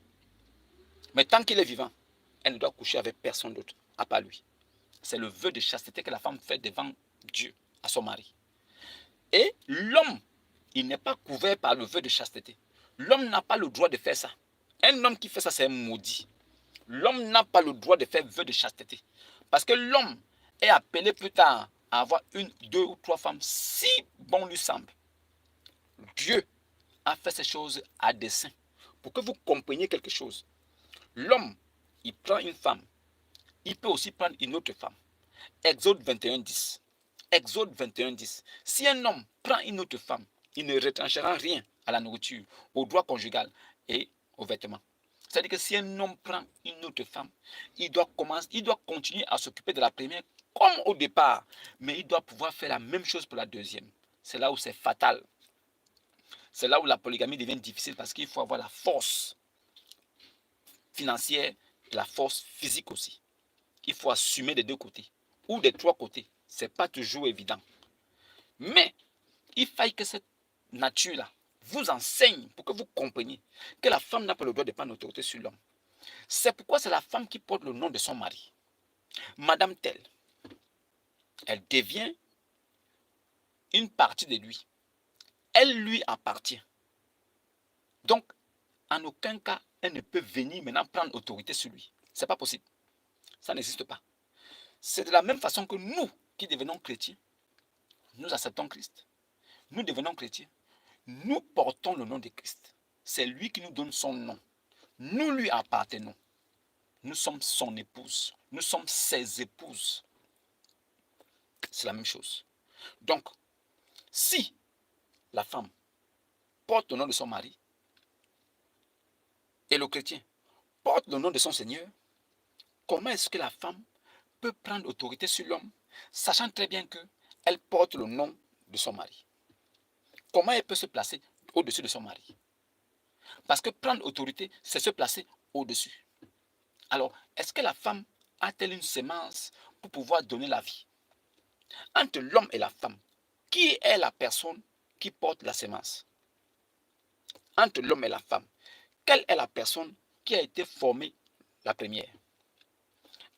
Mais tant qu'il est vivant, elle ne doit coucher avec personne d'autre, à part lui. C'est le vœu de chasteté que la femme fait devant Dieu à son mari. Et l'homme, il n'est pas couvert par le vœu de chasteté. L'homme n'a pas le droit de faire ça. Un homme qui fait ça, c'est un maudit. L'homme n'a pas le droit de faire vœu de chasteté. Parce que l'homme est appelé plus tard à avoir une, deux ou trois femmes si bon lui semble. Dieu a fait ces choses à dessein. Pour que vous compreniez quelque chose. L'homme, il prend une femme. Il peut aussi prendre une autre femme. Exode 21:10. Exode 21:10. Si un homme prend une autre femme, il ne retranchera rien à la nourriture, au droit conjugal et aux vêtements. C'est-à-dire que si un homme prend une autre femme, il doit continuer à s'occuper de la première comme au départ, mais il doit pouvoir faire la même chose pour la deuxième. C'est là où c'est fatal. C'est là où la polygamie devient difficile parce qu'il faut avoir la force financière et la force physique aussi. Il faut assumer des deux côtés ou des trois côtés. Ce n'est pas toujours évident. Mais il faille que cette nature-là vous enseigne pour que vous compreniez que la femme n'a pas le droit de prendre l'autorité sur l'homme. C'est pourquoi c'est la femme qui porte le nom de son mari. Madame telle, elle devient une partie de lui. Elle lui appartient. Donc, en aucun cas, elle ne peut venir maintenant prendre autorité sur lui. Ce n'est pas possible. Ça n'existe pas. C'est de la même façon que nous qui devenons chrétiens, nous acceptons Christ. Nous devenons chrétiens. Nous portons le nom de Christ. C'est lui qui nous donne son nom. Nous lui appartenons. Nous sommes son épouse. Nous sommes ses épouses. C'est la même chose. Donc, si la femme porte le nom de son mari et le chrétien porte le nom de son Seigneur, comment est-ce que la femme peut prendre autorité sur l'homme, sachant très bien qu'elle porte le nom de son mari? Comment elle peut se placer au-dessus de son mari? Parce que prendre autorité, c'est se placer au-dessus. Alors, est-ce que la femme a-t-elle une sémence pour pouvoir donner la vie? Entre l'homme et la femme, qui est la personne qui porte la sémence? Entre l'homme et la femme, quelle est la personne qui a été formée la première?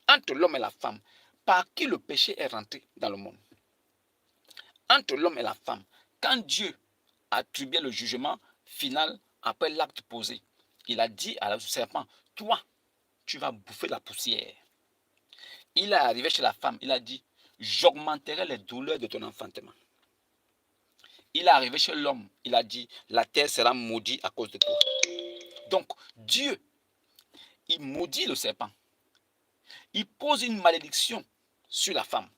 Entre l'homme et la femme, par qui le péché est rentré dans le monde? Entre l'homme et la femme, quand Dieu attribuait le jugement final après l'acte posé, il a dit à la serpent, toi, tu vas bouffer la poussière. Il est arrivé chez la femme, il a dit, j'augmenterai les douleurs de ton enfantement. Il est arrivé chez l'homme, il a dit, la terre sera maudite à cause de toi. Donc, Dieu, il maudit le serpent. Il pose une malédiction sur la femme.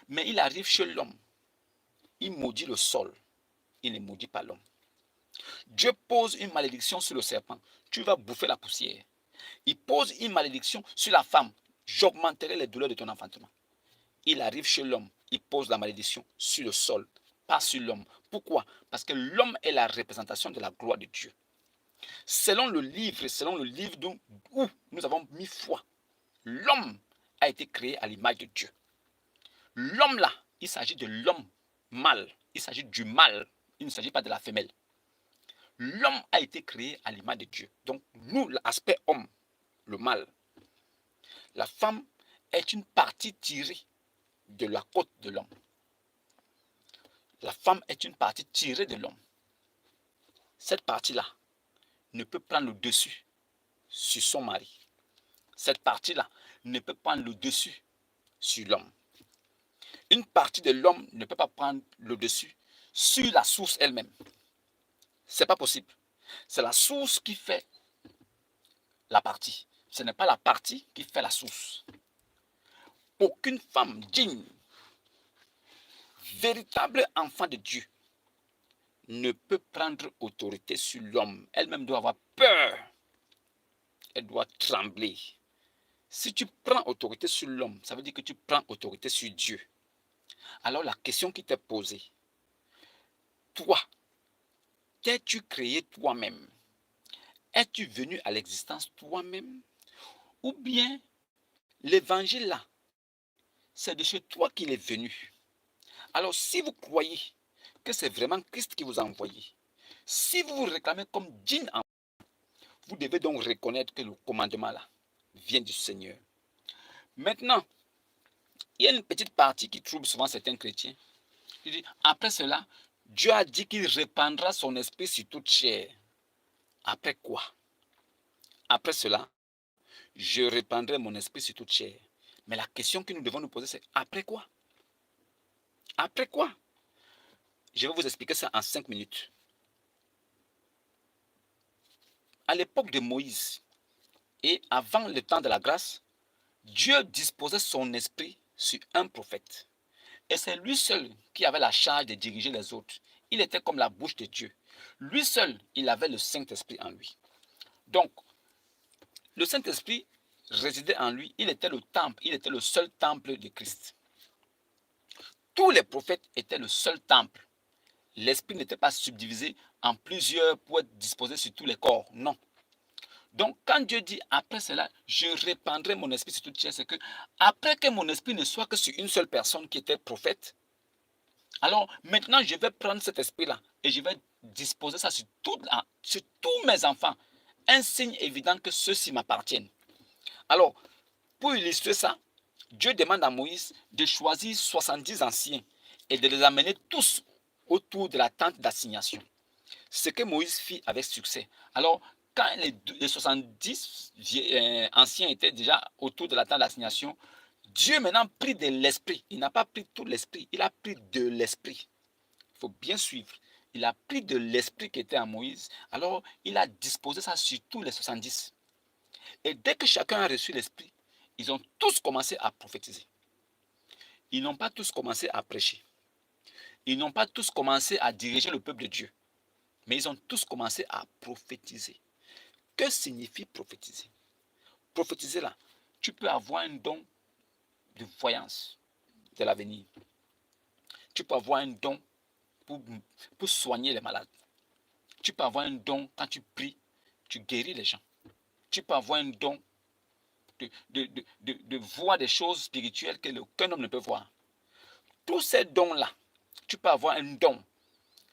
Mais il arrive chez l'homme, il maudit le sol, il ne maudit pas l'homme. Dieu pose une malédiction sur le serpent, tu vas bouffer la poussière. Il pose une malédiction sur la femme, j'augmenterai les douleurs de ton enfantement. Il arrive chez l'homme, il pose la malédiction sur le sol, pas sur l'homme. Pourquoi? Parce que l'homme est la représentation de la gloire de Dieu. Selon le livre où nous avons mis foi, l'homme a été créé à l'image de Dieu. L'homme là, il s'agit de l'homme mâle, il s'agit du mâle, il ne s'agit pas de la femelle. L'homme a été créé à l'image de Dieu. Donc nous, l'aspect homme, le mâle. La femme est une partie tirée de la côte de l'homme. La femme est une partie tirée de l'homme. Cette partie-là ne peut prendre le dessus sur son mari. Cette partie-là ne peut prendre le dessus sur l'homme. Une partie de l'homme ne peut pas prendre le dessus sur la source elle-même. Ce n'est pas possible. C'est la source qui fait la partie. Ce n'est pas la partie qui fait la source. Aucune femme digne, véritable enfant de Dieu, ne peut prendre autorité sur l'homme. Elle-même doit avoir peur. Elle doit trembler. Si tu prends autorité sur l'homme, ça veut dire que tu prends autorité sur Dieu. Alors la question qui t'est posée, toi, t'es-tu créé toi-même? Es-tu venu à l'existence toi-même? Ou bien l'évangile là, c'est de chez toi qu'il est venu. Alors si vous croyez que c'est vraiment Christ qui vous a envoyé, si vous vous réclamez comme digne, Vous devez donc reconnaître que le commandement là vient du Seigneur. Maintenant, il y a une petite partie qui trouble souvent certains chrétiens. Il dit, après cela, Dieu a dit qu'il répandra son esprit sur toute chair. Après quoi? Après cela, je répandrai mon esprit sur toute chair. Mais la question que nous devons nous poser, c'est après quoi? Après quoi? Je vais vous expliquer ça en 5 minutes. À l'époque de Moïse et avant le temps de la grâce, Dieu disposait son esprit sur un prophète. Et c'est lui seul qui avait la charge de diriger les autres. Il était comme la bouche de Dieu. Lui seul, il avait le Saint-Esprit en lui. Donc, le Saint-Esprit résidait en lui. Il était le temple. Il était le seul temple de Christ. Tous les prophètes étaient le seul temple. L'Esprit n'était pas subdivisé en plusieurs pour être disposé sur tous les corps. Non. Donc, quand Dieu dit après cela, je répandrai mon esprit sur toute chair, c'est que après que mon esprit ne soit que sur une seule personne qui était prophète, alors maintenant je vais prendre cet esprit-là et je vais disposer ça sur tous mes enfants. Un signe évident que ceux-ci m'appartiennent. Alors, pour illustrer ça, Dieu demande à Moïse de choisir 70 anciens et de les amener tous autour de la tente d'assignation. Ce que Moïse fit avec succès. Alors, quand les 70 anciens étaient déjà autour de la tente d'assignation, Dieu maintenant prit de l'esprit. Il n'a pas pris tout l'esprit, il a pris de l'esprit. Il faut bien suivre. Il a pris de l'esprit qui était en Moïse. Alors, il a disposé ça sur tous les 70. Et dès que chacun a reçu l'esprit, ils ont tous commencé à prophétiser. Ils n'ont pas tous commencé à prêcher. Ils n'ont pas tous commencé à diriger le peuple de Dieu. Mais ils ont tous commencé à prophétiser. Que signifie prophétiser? Prophétiser là, tu peux avoir un don de voyance de l'avenir. Tu peux avoir un don pour soigner les malades. Tu peux avoir un don quand tu pries, tu guéris les gens. Tu peux avoir un don de voir des choses spirituelles qu'aucun homme ne peut voir. Tous ces dons-là, tu peux avoir un don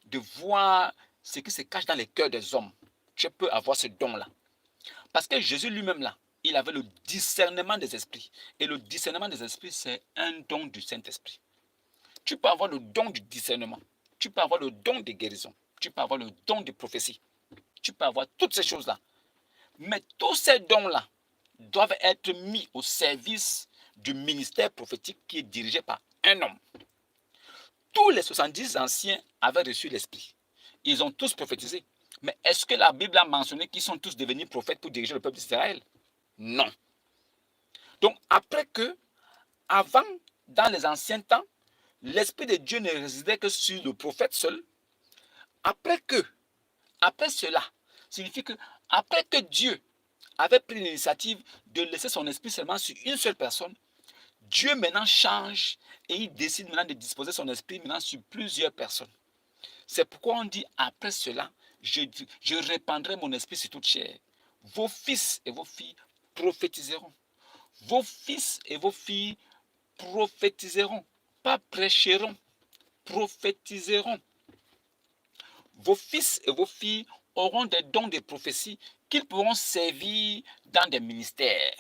de voir ce qui se cache dans les cœurs des hommes. Tu peux avoir ce don-là. Parce que Jésus lui-même, là, il avait le discernement des esprits. Et le discernement des esprits, c'est un don du Saint-Esprit. Tu peux avoir le don du discernement. Tu peux avoir le don de guérison. Tu peux avoir le don de prophétie. Tu peux avoir toutes ces choses-là. Mais tous ces dons-là doivent être mis au service du ministère prophétique qui est dirigé par un homme. Tous les 70 anciens avaient reçu l'Esprit. Ils ont tous prophétisé. Mais est-ce que la Bible a mentionné qu'ils sont tous devenus prophètes pour diriger le peuple d'Israël? Non. Donc, avant, dans les anciens temps, l'Esprit de Dieu ne résidait que sur le prophète seul. Après cela, signifie que après que Dieu avait pris l'initiative de laisser son esprit seulement sur une seule personne, Dieu maintenant change et il décide maintenant de disposer son esprit maintenant sur plusieurs personnes. C'est pourquoi on dit après cela, je répandrai mon esprit sur toute chair. Vos fils et vos filles prophétiseront. Vos fils et vos filles prophétiseront, pas prêcheront, prophétiseront. Vos fils et vos filles auront des dons de prophétie qu'ils pourront servir dans des ministères.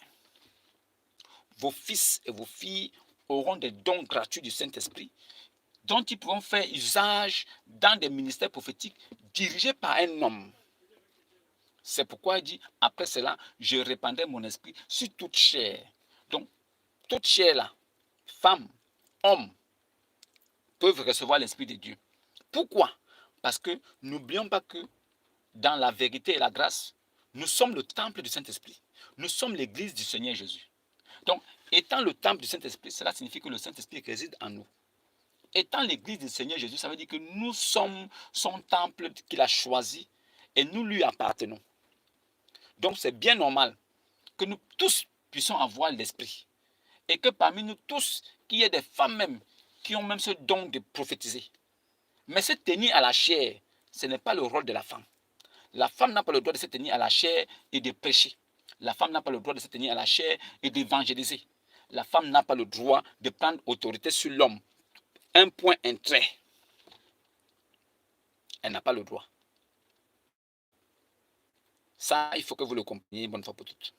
Vos fils et vos filles auront des dons gratuits du Saint-Esprit dont ils pourront faire usage dans des ministères prophétiques dirigés par un homme. C'est pourquoi il dit, après cela, je répandrai mon esprit sur toute chair. Donc, toute chair là, femmes, hommes, peuvent recevoir l'Esprit de Dieu. Pourquoi? Parce que n'oublions pas que dans la vérité et la grâce, nous sommes le temple du Saint-Esprit. Nous sommes l'église du Seigneur Jésus. Donc, étant le temple du Saint-Esprit, cela signifie que le Saint-Esprit réside en nous. Étant l'église du Seigneur Jésus, ça veut dire que nous sommes son temple qu'il a choisi et nous lui appartenons. Donc, c'est bien normal que nous tous puissions avoir l'Esprit. Et que parmi nous tous, qu'il y ait des femmes même qui ont même ce don de prophétiser. Mais se tenir à la chair, ce n'est pas le rôle de la femme. La femme n'a pas le droit de se tenir à la chair et de prêcher. La femme n'a pas le droit de se tenir à la chair et d'évangéliser. La femme n'a pas le droit de prendre autorité sur l'homme. Un point, un trait. Elle n'a pas le droit. Ça, il faut que vous le compreniez une bonne fois pour toutes.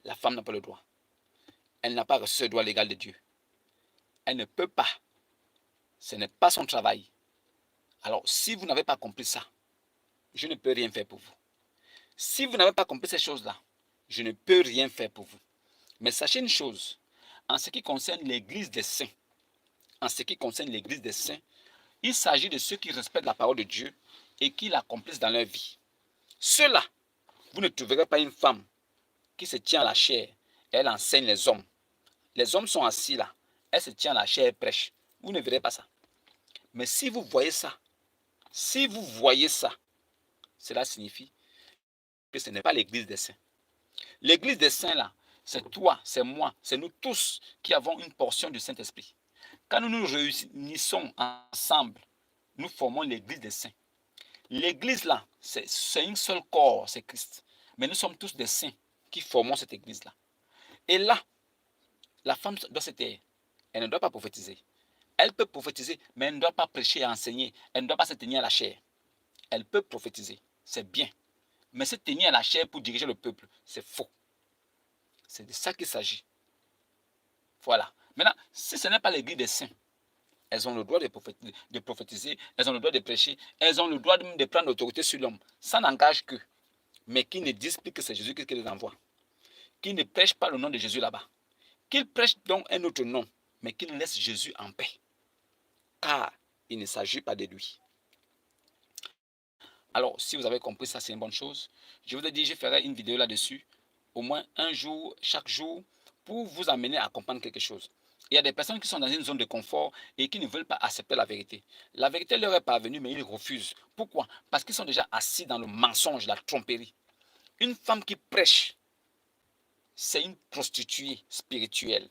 La femme n'a pas le droit. Elle n'a pas reçu ce droit légal de Dieu. Elle ne peut pas. Ce n'est pas son travail. Alors, si vous n'avez pas compris ça, je ne peux rien faire pour vous. Si vous n'avez pas compris ces choses-là, je ne peux rien faire pour vous. Mais sachez une chose, en ce qui concerne l'église des saints, il s'agit de ceux qui respectent la parole de Dieu et qui l'accomplissent dans leur vie. Ceux-là, vous ne trouverez pas une femme qui se tient à la chair et elle enseigne les hommes. Les hommes sont assis là, elle se tient à la chair et prêche. Vous ne verrez pas ça. Mais si vous voyez ça, cela signifie que ce n'est pas l'église des saints. L'église des saints là, c'est toi, c'est moi, c'est nous tous qui avons une portion du Saint-Esprit. Quand nous nous réunissons ensemble, nous formons l'église des saints. L'église là, c'est un seul corps, c'est Christ. Mais nous sommes tous des saints qui formons cette église là. Et là, la femme doit se taire. Elle ne doit pas prophétiser. Elle peut prophétiser, mais elle ne doit pas prêcher et enseigner. Elle ne doit pas se tenir à la chair. Elle peut prophétiser, c'est bien. Mais se tenir à la chair pour diriger le peuple, c'est faux. C'est de ça qu'il s'agit. Voilà. Maintenant, si ce n'est pas l'église des saints, elles ont le droit de prophétiser, elles ont le droit de prêcher, elles ont le droit de prendre l'autorité sur l'homme. Ça n'engage qu'eux. Mais qui ne disent plus que c'est Jésus qui les envoie. Qui ne prêchent pas le nom de Jésus là-bas. Qu'ils prêchent donc un autre nom, mais qu'ils laissent Jésus en paix. Car il ne s'agit pas de lui. Alors, si vous avez compris ça, c'est une bonne chose. Je vous ai dit, je ferai une vidéo là-dessus, au moins un jour, chaque jour, pour vous amener à comprendre quelque chose. Il y a des personnes qui sont dans une zone de confort et qui ne veulent pas accepter la vérité. La vérité leur est parvenue, mais ils refusent. Pourquoi? Parce qu'ils sont déjà assis dans le mensonge, la tromperie. Une femme qui prêche, c'est une prostituée spirituelle.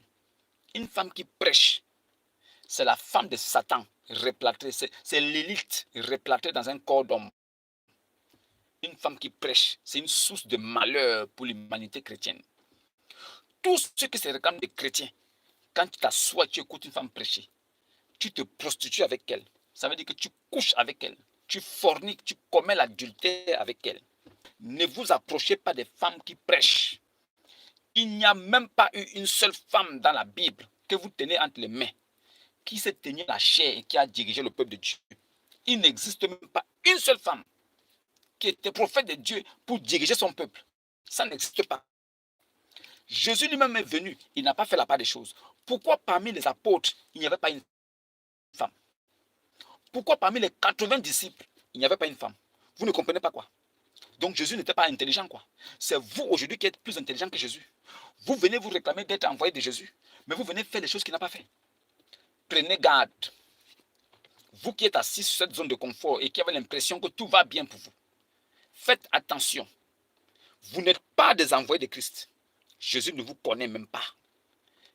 Une femme qui prêche, c'est la femme de Satan replâtrée. C'est l'élite replâtrée dans un corps d'homme. Une femme qui prêche, c'est une source de malheur pour l'humanité chrétienne. Tous ceux qui se réclament des chrétiens, quand tu t'assois, tu écoutes une femme prêcher, tu te prostitues avec elle. Ça veut dire que tu couches avec elle, tu forniques, tu commets l'adultère avec elle. Ne vous approchez pas des femmes qui prêchent. Il n'y a même pas eu une seule femme dans la Bible que vous tenez entre les mains qui s'est tenue la chair et qui a dirigé le peuple de Dieu. Il n'existe même pas une seule femme qui était prophète de Dieu pour diriger son peuple. Ça n'existe pas. Jésus lui-même est venu, il n'a pas fait la part des choses. Pourquoi parmi les apôtres, il n'y avait pas une femme? Pourquoi parmi les 80 disciples, il n'y avait pas une femme? Vous ne comprenez pas quoi? Donc Jésus n'était pas intelligent quoi. C'est vous aujourd'hui qui êtes plus intelligent que Jésus. Vous venez vous réclamer d'être envoyé de Jésus, mais vous venez faire les choses qu'il n'a pas fait. Prenez garde. Vous qui êtes assis sur cette zone de confort et qui avez l'impression que tout va bien pour vous, faites attention. Vous n'êtes pas des envoyés de Christ. Jésus ne vous connaît même pas.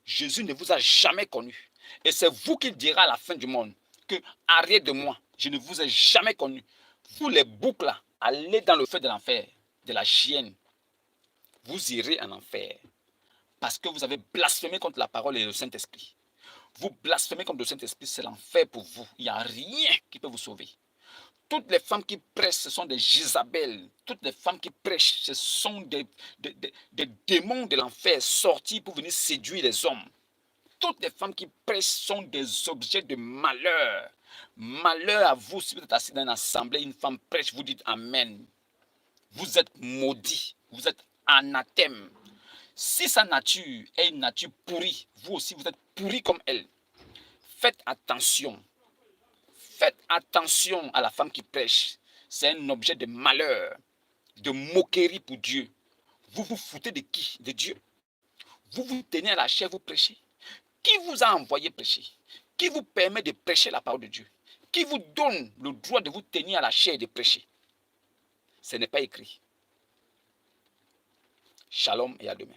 Jésus ne vous a jamais connu. Et c'est vous qui direz à la fin du monde que arrête de moi, je ne vous ai jamais connu. Vous les boucs là, allez dans le feu de l'enfer, de la chienne. Vous irez en enfer. Parce que vous avez blasphémé contre la parole et le Saint-Esprit. Vous blasphémez contre le Saint-Esprit, c'est l'enfer pour vous. Il n'y a rien qui peut vous sauver. Toutes les femmes qui prêchent, ce sont des Jézabel. Toutes les femmes qui prêchent, ce sont des démons de l'enfer sortis pour venir séduire les hommes. Toutes les femmes qui prêchent sont des objets de malheur. Malheur à vous si vous êtes assis dans une assemblée, une femme prêche, vous dites Amen. Vous êtes maudit, vous êtes anathème. Si sa nature est une nature pourrie, vous aussi vous êtes pourri comme elle. Faites attention. Faites attention à la femme qui prêche. C'est un objet de malheur, de moquerie pour Dieu. Vous vous foutez de qui? De Dieu. Vous vous tenez à la chair, vous prêchez. Qui vous a envoyé prêcher? Qui vous permet de prêcher la parole de Dieu? Qui vous donne le droit de vous tenir à la chair et de prêcher? Ce n'est pas écrit. Shalom et à demain.